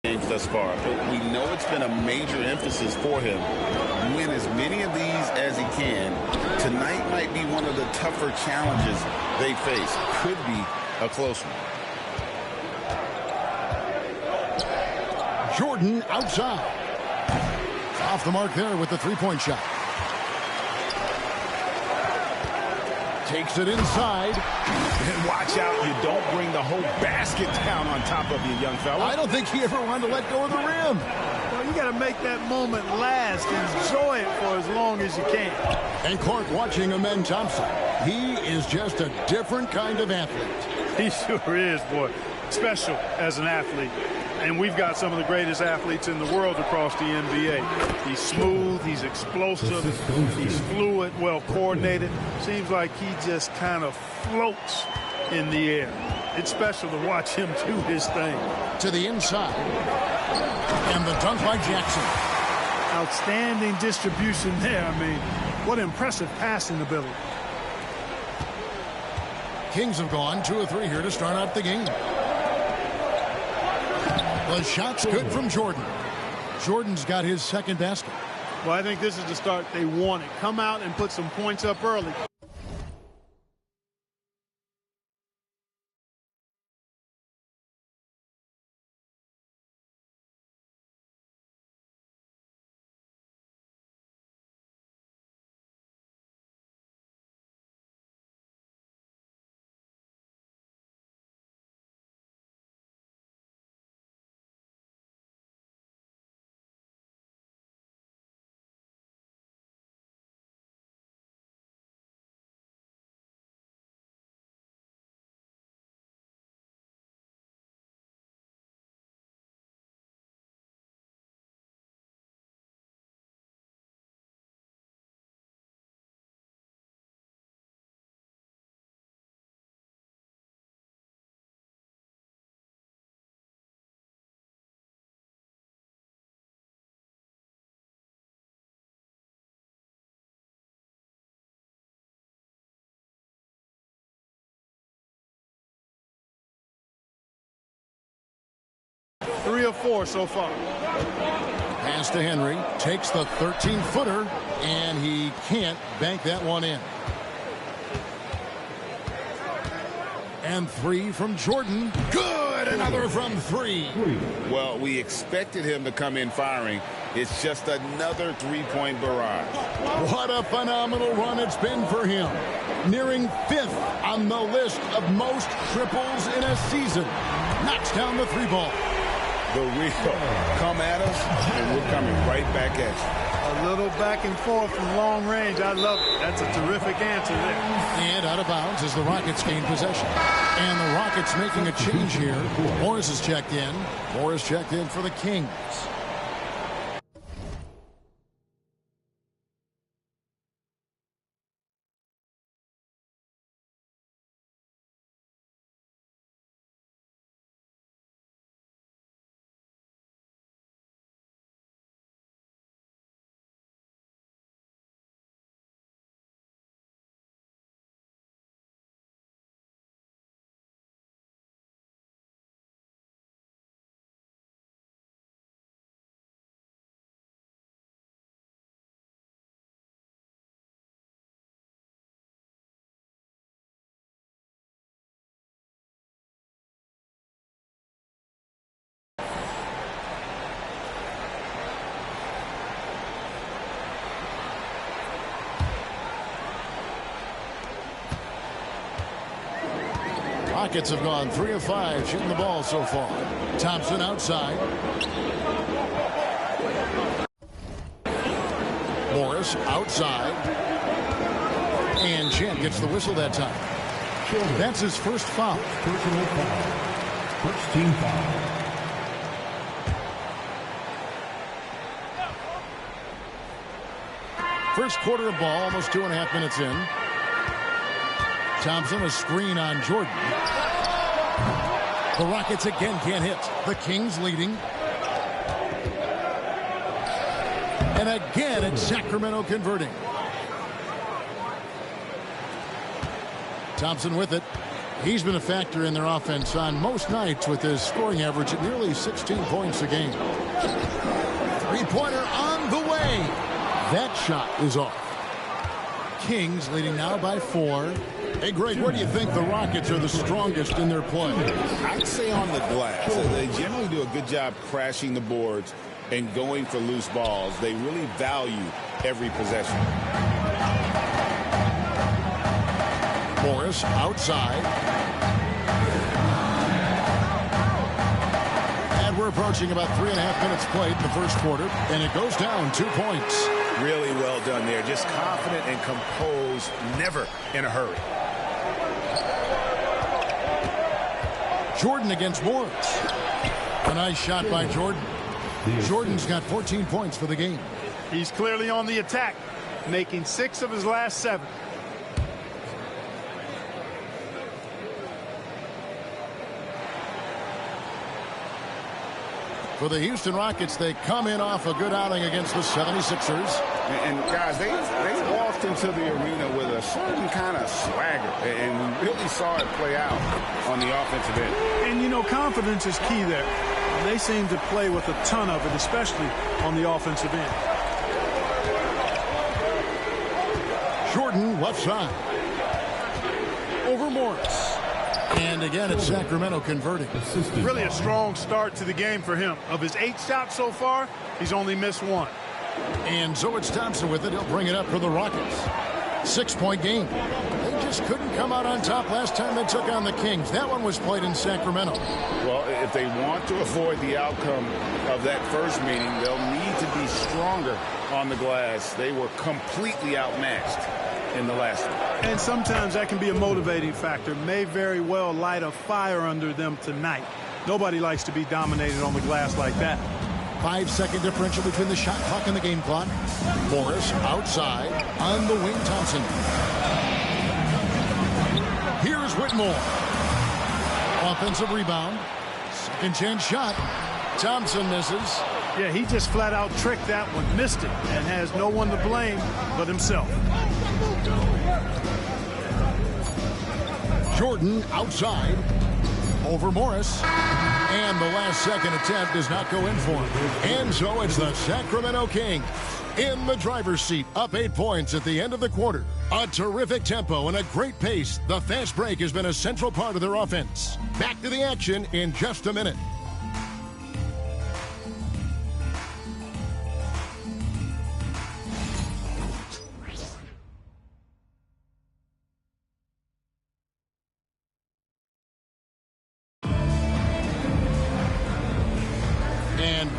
games thus far. But we know it's been a major emphasis for him. Win as many of these as he can. Tonight might be one of the tougher challenges they face. Could be a close one. Jordan outside. Off the mark there with the three-point shot. Takes it inside. And watch out, you don't bring the whole basket down on top of you, young fella. I don't think he ever wanted to let go of the rim. Well, you got to make that moment last. Enjoy it for as long as you can. And Clark watching Amen Thompson. He is just a different kind of athlete. He sure is, boy. Special as an athlete. And we've got some of the greatest athletes in the world across the NBA. He's smooth, he's explosive, he's fluid, well coordinated. Seems like he just kind of floats in the air. It's special to watch him do his thing. To the inside. And the dunk by Jackson. Outstanding distribution there. I mean, what impressive passing ability. Kings have gone 2 of 3 here to start out the game. The shot's good from Jordan. Jordan's got his second basket. Well, I think this is the start they wanted. Come out and put some points up early. Three or four so far. Pass to Henry. Takes the 13-footer, and he can't bank that one in. And 3 from Jordan. Good! Another from 3. Well, we expected him to come in firing. It's just another three-point barrage. What a phenomenal run it's been for him. Nearing 5th on the list of most triples in a season. Knocks down the 3 ball. The real come at us, and we're coming right back at you. A little back and forth from long range. I love it. That's a terrific answer there. And out of bounds as the Rockets gain possession. And the Rockets making a change here. Morris is checked in. Morris checked in for the Kings. Rockets have gone 3 of 5 shooting the ball so far. Thompson outside. Morris outside. And Chen gets the whistle that time. That's his first foul. Personal foul. First team foul. First quarter of ball, almost 2.5 minutes in. Thompson, a screen on Jordan. The Rockets again can't hit. The Kings leading. And again, it's Sacramento converting. Thompson with it. He's been a factor in their offense on most nights with his scoring average at nearly 16 points a game. Three-pointer on the way. That shot is off. Kings leading now by 4. Hey, Greg, where do you think the Rockets are the strongest in their play? I'd say on the glass. They generally do a good job crashing the boards and going for loose balls. They really value every possession. Morris outside. And we're approaching about 3.5 minutes played in the first quarter, and it goes down 2 points. Really well done there. Just confident and composed, never in a hurry. Jordan against Morris. A nice shot by Jordan. Jordan's got 14 points for the game. He's clearly on the attack, making 6 of his last 7. For the Houston Rockets, they come in off a good outing against the 76ers. And guys, they walked into the arena with a certain kind of swagger, and we really saw it play out on the offensive end. And, you know, confidence is key there. They seem to play with a ton of it, especially on the offensive end. Jordan left side. Over Morris. And again, it's Sacramento converting. Really a strong start to the game for him. Of his 8 shots so far, he's only missed 1. And so it's Thompson with it. He'll bring it up for the Rockets. 6-point game. They just couldn't come out on top last time they took on the Kings. That one was played in Sacramento. Well, if they want to avoid the outcome of that first meeting, they'll need to be stronger on the glass. They were completely outmatched in the last one. And sometimes that can be a motivating factor. May very well light a fire under them tonight. Nobody likes to be dominated on the glass like that. 5-second differential between the shot clock and the game clock. Morris outside on the wing. Thompson. Here's Whitmore. Offensive rebound. Second chance shot. Thompson misses. Yeah, he just flat out tricked that one, missed it, and has no one to blame but himself. Jordan outside. Over Morris. And the last second attempt does not go in for him. And so it's the Sacramento King in the driver's seat, up 8 points at the end of the quarter. A terrific tempo and a great pace. The fast break has been a central part of their offense. Back to the action in just a minute.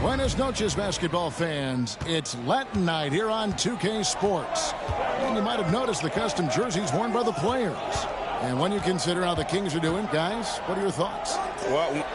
Buenas noches, basketball fans. It's Latin night here on 2K Sports. And you might have noticed the custom jerseys worn by the players. And when you consider how the Kings are doing, guys, what are your thoughts? Well,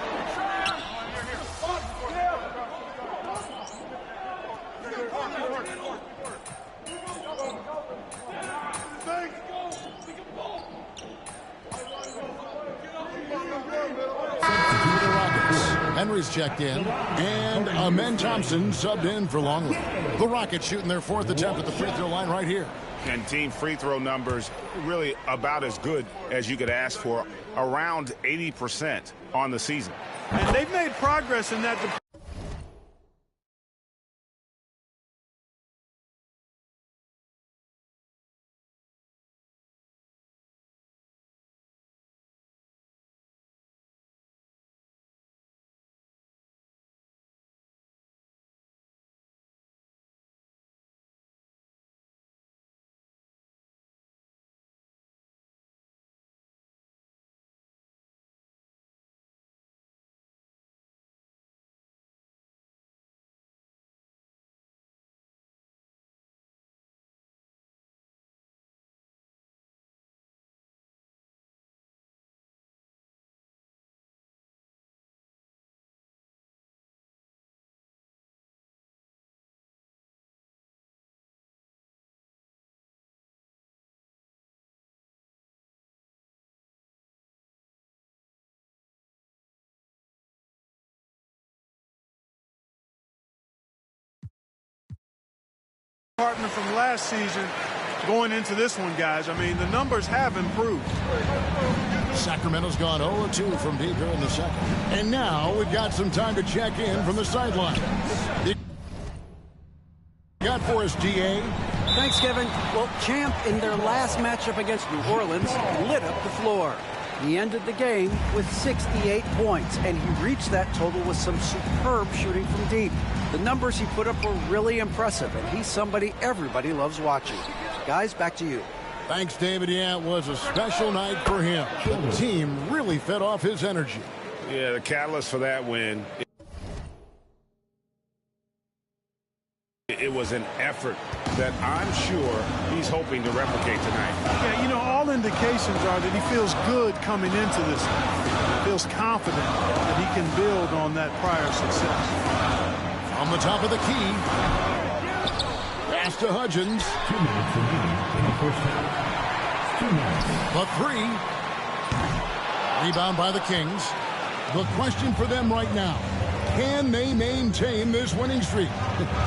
Henry's checked in, and Amen Thompson subbed in for Longley. The Rockets shooting their 4th attempt at the free throw line right here. And team free throw numbers really about as good as you could ask for, around 80% on the season. And they've made progress in that. Partner from last season going into this one, guys. I mean, the numbers have improved. Sacramento's gone 0-2 from deep here in the second. And now we've got some time to check in from the sideline. Got for us, DA. Thanks, Kevin. Well, Champ, in their last matchup against New Orleans, lit up the floor. He ended the game with 68 points, and he reached that total with some superb shooting from deep. The numbers he put up were really impressive, and he's somebody everybody loves watching. Guys, back to you. Thanks, David. Yeah, it was a special night for him. The team really fed off his energy. Yeah, the catalyst for that win. It was an effort that I'm sure he's hoping to replicate tonight. Yeah, you know, all indications are that he feels good coming into this. He feels confident that he can build on that prior success. On the top of the key. Pass to Hudgens. 2 minutes remaining in the first half. 2 minutes. The three. Rebound by the Kings. The question for them right now, can they maintain this winning streak?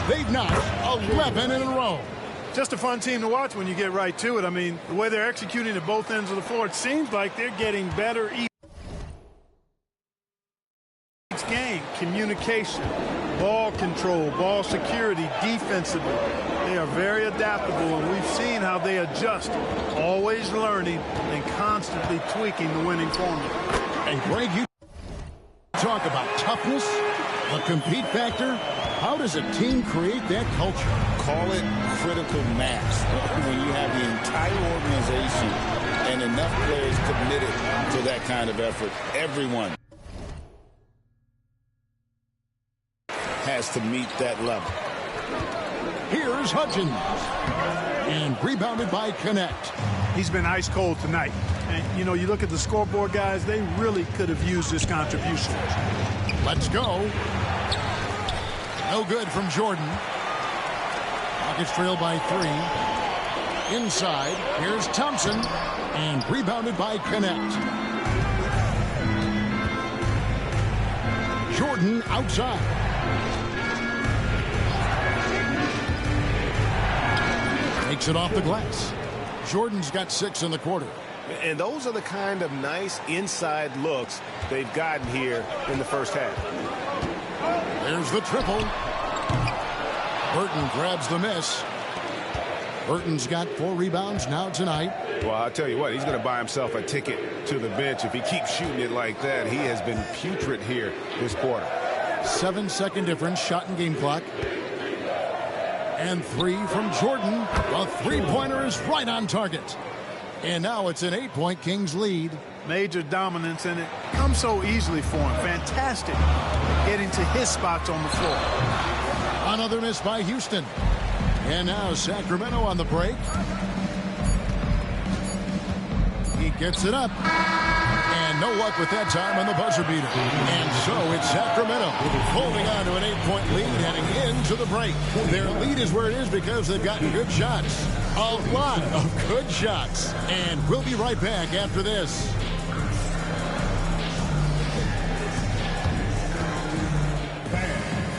They've notched 11 in a row. Just a fun team to watch when you get right to it. I mean, the way they're executing at both ends of the floor, it seems like they're getting better each game. Communication, ball control, ball security, defensively. They are very adaptable, and we've seen how they adjust, always learning and constantly tweaking the winning formula. And Greg, you talk about toughness, the compete factor. How does a team create that culture? Call it critical mass. When you have the entire organization and enough players committed to that kind of effort, everyone has to meet that level. Here's Hudgens. And rebounded by Connect. He's been ice cold tonight. And, you know, you look at the scoreboard, guys, they really could have used his contribution. Let's go. No good from Jordan. Rockets trail by 3. Inside, here's Thompson. And rebounded by Connect. Jordan outside. Takes it off the glass. Jordan's got 6 in the quarter. And those are the kind of nice inside looks they've gotten here in the first half. There's the triple. Burton grabs the miss. Burton's got 4 rebounds now tonight. Well, I'll tell you what, he's going to buy himself a ticket to the bench. If he keeps shooting it like that, he has been putrid here this quarter. 7-second difference, shot and game clock. And 3 from Jordan. The three-pointer is right on target. And now it's an 8-point Kings lead. Major dominance, and it comes so easily for him. Fantastic at getting to his spots on the floor. Another miss by Houston. And now Sacramento on the break. He gets it up. And no luck with that time on the buzzer beater. And so it's Sacramento holding on to an 8-point lead heading into the break. Their lead is where it is because they've gotten good shots. A lot of good shots. And we'll be right back after this.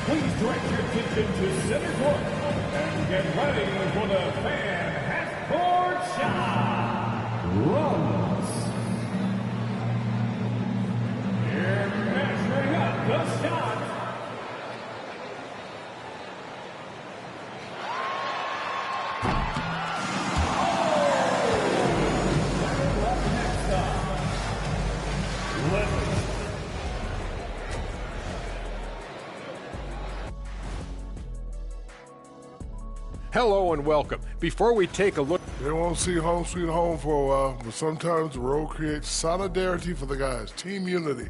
Please direct your attention to center court and get ready for the fan half-court shot. Runs. Here measuring up the shot. Hello and welcome. Before we take a look, They won't see home sweet home for a while, but sometimes the road creates solidarity for the guys, team unity.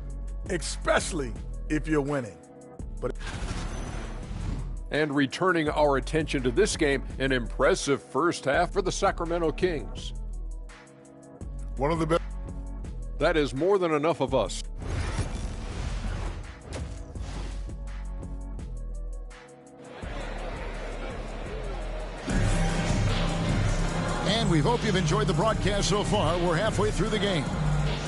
Especially if you're winning. and returning our attention to this game, an impressive first half for the Sacramento Kings. One of the best. That is more than enough of us. And we hope you've enjoyed the broadcast so far. We're halfway through the game.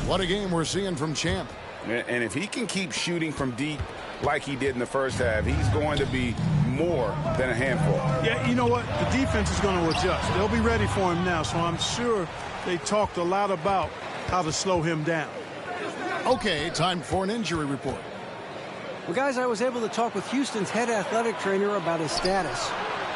What a game we're seeing from Champ. And if he can keep shooting from deep like he did in the first half, he's going to be more than a handful. Yeah, you know what? The defense is going to adjust. They'll be ready for him now, so I'm sure they talked a lot about how to slow him down. Okay, time for an injury report. Well, guys, I was able to talk with Houston's head athletic trainer about his status.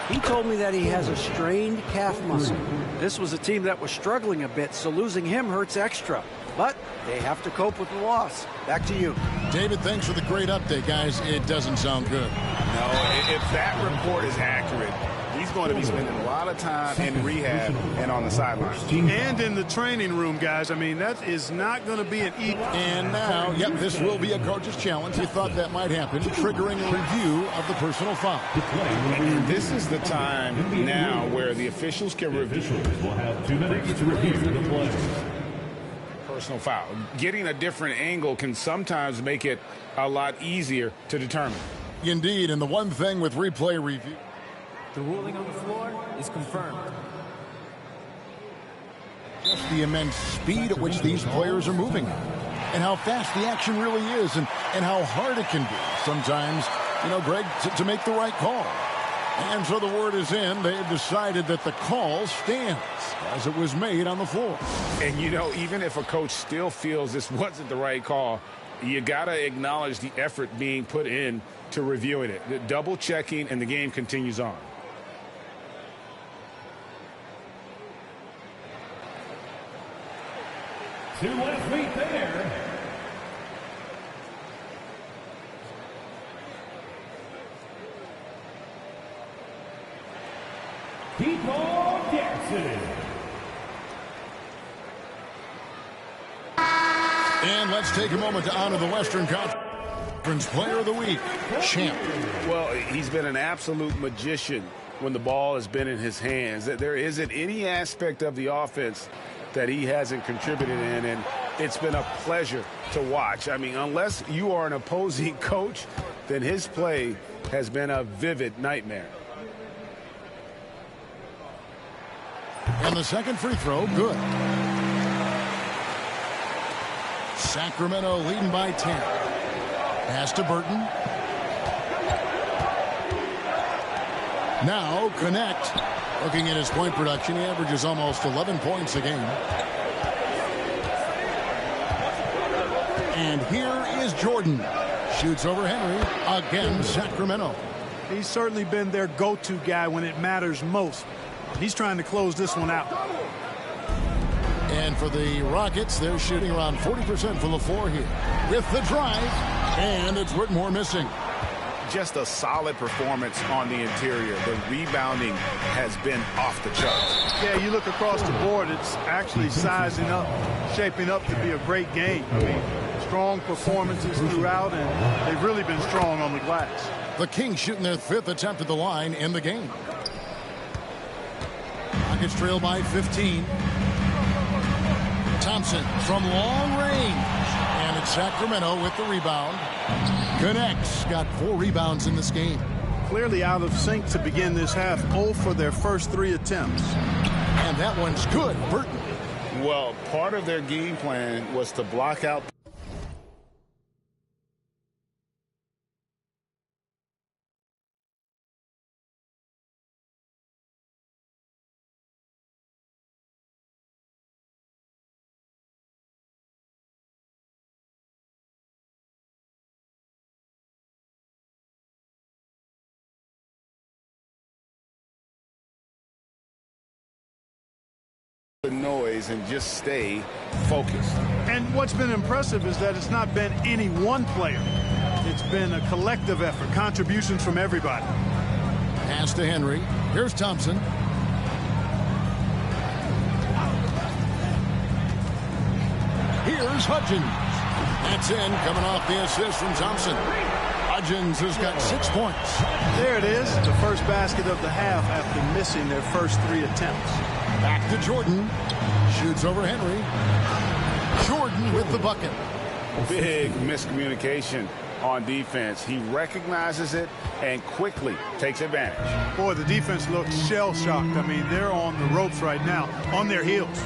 He told me that he has a strained calf muscle. This was a team that was struggling a bit, so losing him hurts extra. But they have to cope with the loss. Back to you. David, thanks for the great update, guys. It doesn't sound good. No, if that report is accurate, he's going to be spending a lot of time in rehab and on the sidelines. And in the training room, guys. I mean, that is not going to be an easy. And now, yep, this will be a coach's challenge. You thought that might happen, triggering a review of the personal foul. And this is the time now where the officials can review. Will have 2 minutes to review the play. Personal foul. Getting a different angle can sometimes make it a lot easier to determine. Indeed, and the one thing with replay review. The ruling on the floor is confirmed. Just the immense speed at which these players are moving and how fast the action really is and how hard it can be sometimes, you know, Greg, to make the right call. And so the word is in. They've decided that the call stands as it was made on the floor. And, you know, even if a coach still feels this wasn't the right call, you got to acknowledge the effort being put in to reviewing it. The double checking, and the game continues on. To left feet there. People Jackson. And let's take a moment to honor the Western Conference Player of the Week, Champ. Well, he's been an absolute magician when the ball has been in his hands. There isn't any aspect of the offense that he hasn't contributed in, and it's been a pleasure to watch. I mean, unless you are an opposing coach, then his play has been a vivid nightmare. And the second free throw, good. Sacramento leading by 10. Pass to Burton. Now connect. Looking at his point production, he averages almost 11 points a game. And here is Jordan. Shoots over Henry. Again, Sacramento. He's certainly been their go-to guy when it matters most. He's trying to close this one out. And for the Rockets, they're shooting around 40% from the floor here. With the drive, and it's Whitmore missing. Just a solid performance on the interior. The rebounding has been off the charts. Yeah, you look across the board, it's actually sizing up, shaping up to be a great game. I mean, strong performances throughout, and they've really been strong on the glass. The Kings shooting their 5th attempt at the line in the game. Rockets trail by 15. Thompson from long range. And it's Sacramento with the rebound. Connects. Got 4 rebounds in this game. Clearly out of sync to begin this half. 0 for their first 3 attempts. And that one's good. Burton. Well, part of their game plan was to block out the noise and just stay focused. And what's been impressive is that it's not been any one player. It's been a collective effort, contributions from everybody. Pass to Henry. Here's Thompson. Here's Hudgens. That's in, coming off the assist from Thompson. Hudgens has got 6 points. There it is, the first basket of the half after missing their first 3 attempts. Back to Jordan. Shoots over Henry. Jordan with the bucket. Big miscommunication on defense. He recognizes it and quickly takes advantage. Boy, the defense looks shell-shocked. I mean, they're on the ropes right now, on their heels.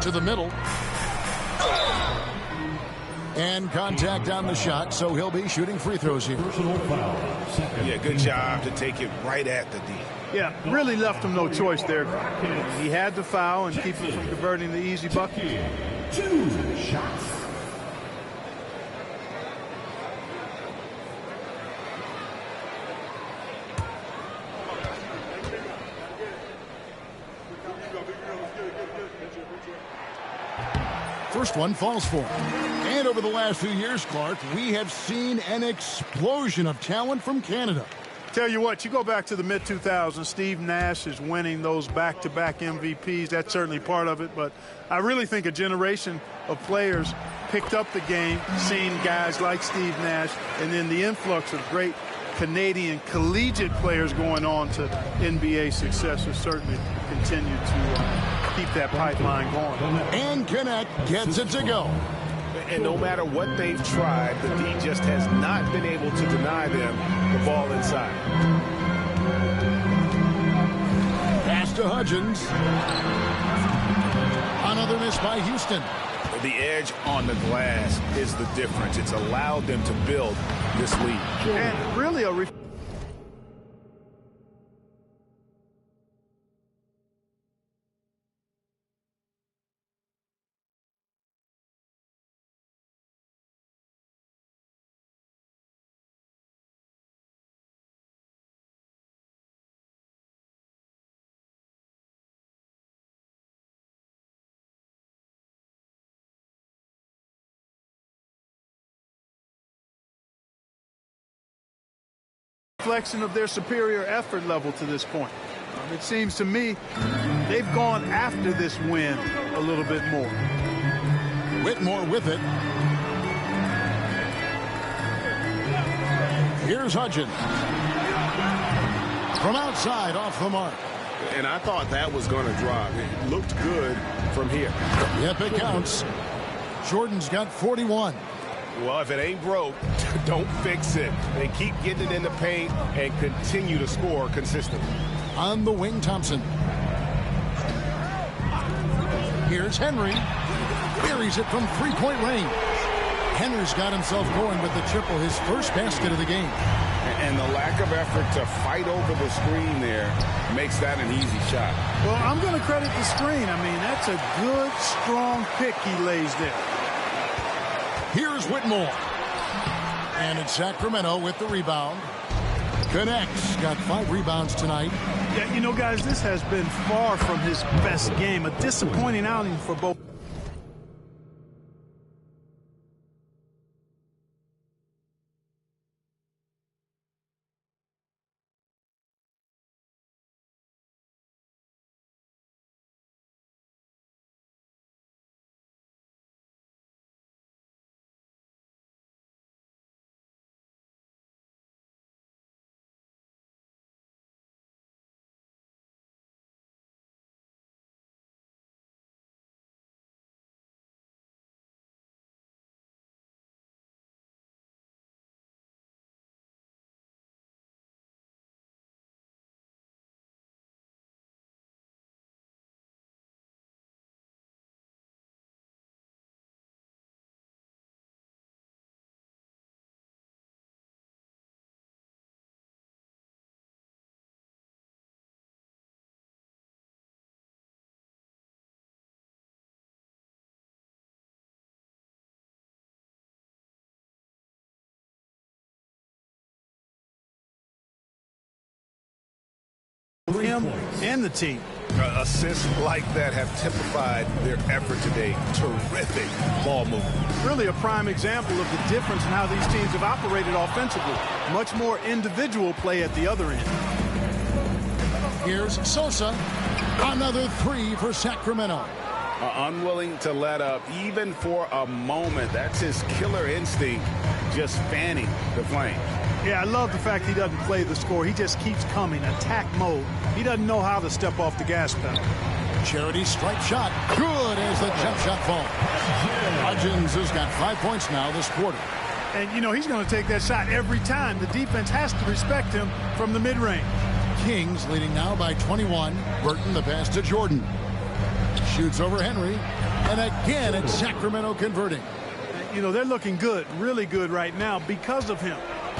To the middle. And contact on the shot, so he'll be shooting free throws here. Yeah, good job to take it right at the D. Yeah, really left him no choice there. He had to foul and keep him from converting the easy bucket. 2 shots. First one falls for him. And over the last few years, Clark, we have seen an explosion of talent from Canada. Tell you what, you go back to the mid-2000s, Steve Nash is winning those back-to-back MVPs. That's certainly part of it, but I really think a generation of players picked up the game, seeing guys like Steve Nash, and then the influx of great Canadian collegiate players going on to NBA success has certainly continued to keep that pipeline going. And Connect gets it to go. And no matter what they've tried, the D just has not been able to deny them the ball inside. Pass to Hudgens. Another miss by Houston. The edge on the glass is the difference. It's allowed them to build this lead. And really a reflection of their superior effort level to this point. It seems to me they've gone after this win a little bit more. Whitmore with it. Here's Hudgens. From outside, off the mark. And I thought that was going to drop. It looked good from here. Yep, it counts. Jordan's got 41. Well, if it ain't broke, don't fix it. They keep getting it in the paint and continue to score consistently. On the wing, Thompson. Here's Henry. Buries it from three-point range. Henry's got himself going with the triple, his first basket of the game. And the lack of effort to fight over the screen there makes that an easy shot. Well, I'm going to credit the screen. I mean, that's a good, strong pick he lays there. Here's Whitmore. And it's Sacramento with the rebound. Connects. Got 5 rebounds tonight. Yeah, you know, guys, this has been far from his best game. A disappointing outing for both. Him and the team. Assists like that have typified their effort today. Terrific ball movement. Really a prime example of the difference in how these teams have operated offensively. Much more individual play at the other end. Here's Sosa. Another 3 for Sacramento. Unwilling to let up even for a moment. That's his killer instinct, just fanning the flame. Yeah, I love the fact he doesn't play the score. He just keeps coming, attack mode. He doesn't know how to step off the gas pedal. Charity strike shot. Good as the jump shot falls. Hudgens has got 5 points now this quarter. And, you know, he's going to take that shot every time. The defense has to respect him from the mid-range. Kings leading now by 21. Burton the pass to Jordan. Shoots over Henry. And again, it's Sacramento converting. you know, they're looking good, really good right now because of him.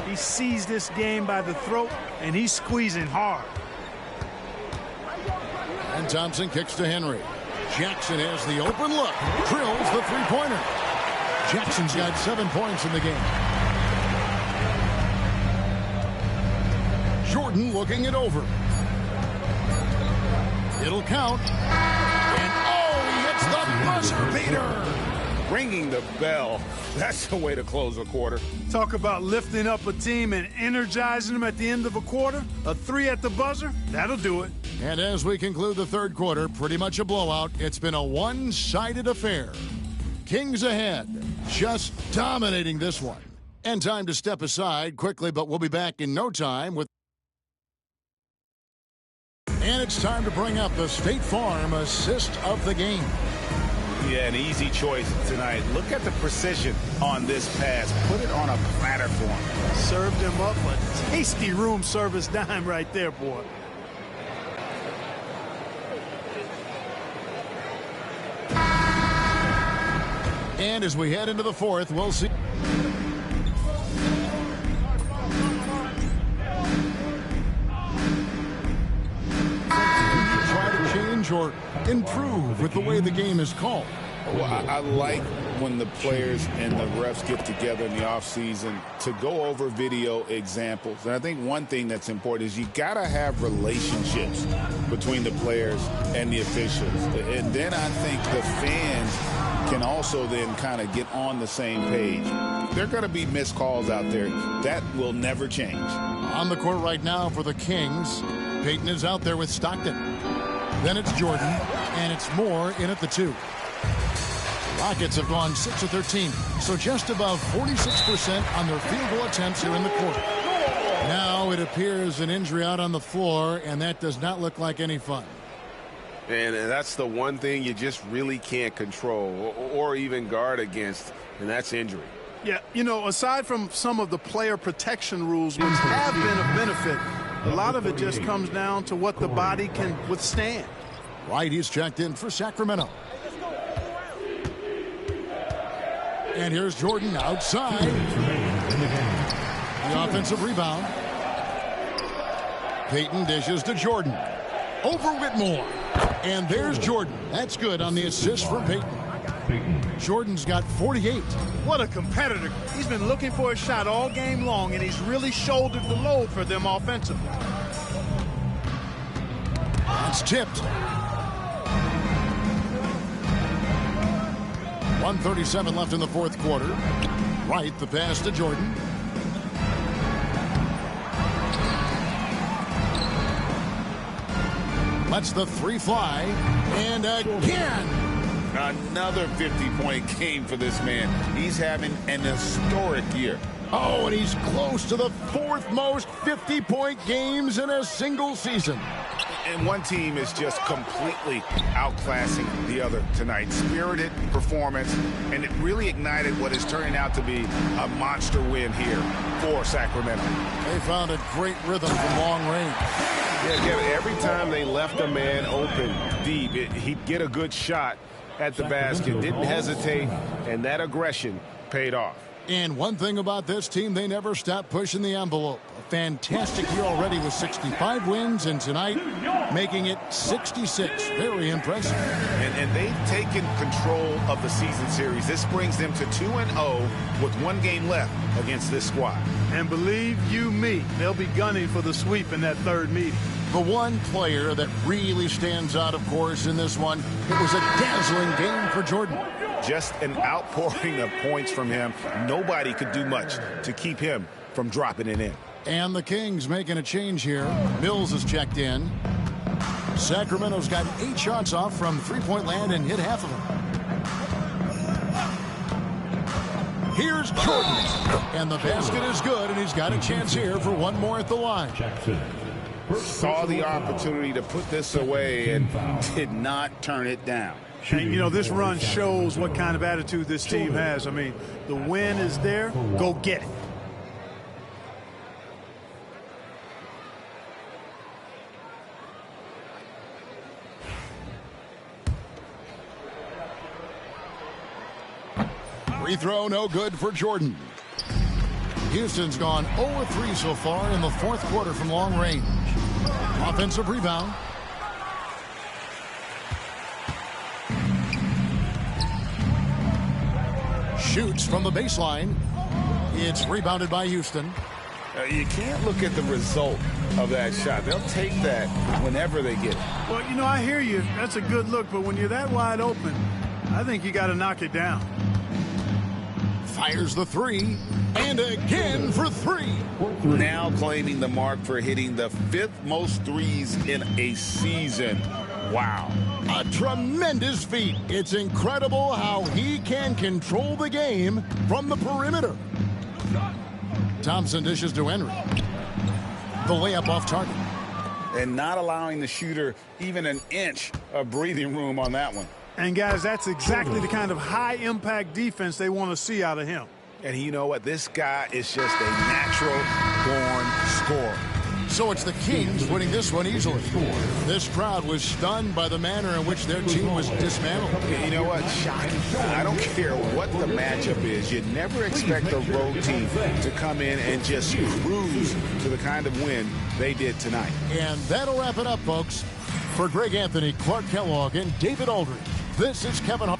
He sees this game by the throat, and he's squeezing hard. And Thompson kicks to Henry. Jackson has the open look. Drills the three-pointer. Jackson's got 7 points in the game. Jordan looking it over. It'll count. And he hits the buzzer beater. Ringing the bell. That's the way to close a quarter. Talk about lifting up a team and energizing them at the end of a quarter. A 3 at the buzzer, that'll do it. And as we conclude the third quarter, pretty much a blowout. It's been a one-sided affair. Kings ahead, just dominating this one. And time to step aside quickly, but we'll be back in no time with... And it's time to bring up the State Farm assist of the game. Yeah, an easy choice tonight. Look at the precision on this pass. Put it on a platter for him. Served him up a tasty room service dime right there, boy. And as we head into the fourth, we'll see. Try to change or improve with the way the game is called. Well, I like when the players and the refs get together in the offseason to go over video examples. And I think one thing that's important is you got to have relationships between the players and the officials. And then I think the fans can also then kind of get on the same page. There are going to be missed calls out there. That will never change. On the court right now for the Kings, Payton is out there with Stockton. Then it's Jordan, and it's Moore in at the 2. Rockets have gone 6 of 13, so just above 46% on their field goal attempts here in the quarter. Now it appears an injury out on the floor, and that does not look like any fun. And that's the one thing you just really can't control or even guard against, and that's injury. Yeah, you know, aside from some of the player protection rules, which have been a benefit, a lot of it just comes down to what the body can withstand. Right, he's checked in for Sacramento. And here's Jordan outside. The offensive rebound. Payton dishes to Jordan. Over Whitmore. And there's Jordan. That's good on the assist from Payton. Jordan's got 48. What a competitor. He's been looking for a shot all game long, and he's really shouldered the load for them offensively. It's tipped. 1:37 left in the fourth quarter. Right, the pass to Jordan. Lets the 3 fly. And again. Another 50-point game for this man. He's having an historic year. Oh, and he's close to the 4th most 50-point games in a single season. And one team is just completely outclassing the other tonight. Spirited performance, and it really ignited what is turning out to be a monster win here for Sacramento. They found a great rhythm from long range. Yeah, Kevin, every time they left a man open deep, he'd get a good shot at the basket. Didn't hesitate, and that aggression paid off. And one thing about this team, they never stop pushing the envelope. A fantastic year already with 65 wins, and tonight making it 66. Very impressive. And they've taken control of the season series. This brings them to 2-0 with 1 game left against this squad. And believe you me, they'll be gunning for the sweep in that third meeting. The one player that really stands out, of course, in this one, it was a dazzling game for Jordan. Just an outpouring of points from him. Nobody could do much to keep him from dropping it in. And the Kings making a change here. Mills is checked in. Sacramento's got 8 shots off from three-point land and hit half of them. Here's Jordan. And the basket is good, and he's got a chance here for one more at the line. Saw the opportunity to put this away and did not turn it down. And, you know, this run shows what kind of attitude this team has. I mean, the win is there. Go get it. Free throw no good for Jordan. Houston's gone 0-3 so far in the fourth quarter from long range. Offensive rebound. Shoots from the baseline. It's rebounded by Houston. You can't look at the result of that shot. They'll take that whenever they get it. Well, you know, I hear you. That's a good look, but when you're that wide open, I think you got to knock it down. Fires the three, and again for three. Now claiming the mark for hitting the 5th most threes in a season. Wow. A tremendous feat. It's incredible how he can control the game from the perimeter. Thompson dishes to Henry. The layup off target. And not allowing the shooter even an inch of breathing room on that one. And, guys, that's exactly the kind of high-impact defense they want to see out of him. And you know what? This guy is just a natural-born scorer. So it's the Kings winning this one easily. This crowd was stunned by the manner in which their team was dismantled. You know what? Shocking. I don't care what the matchup is. You never expect a road team to come in and just cruise to the kind of win they did tonight. And that'll wrap it up, folks. For Greg Anthony, Clark Kellogg, and David Aldridge, this is Kevin Hart.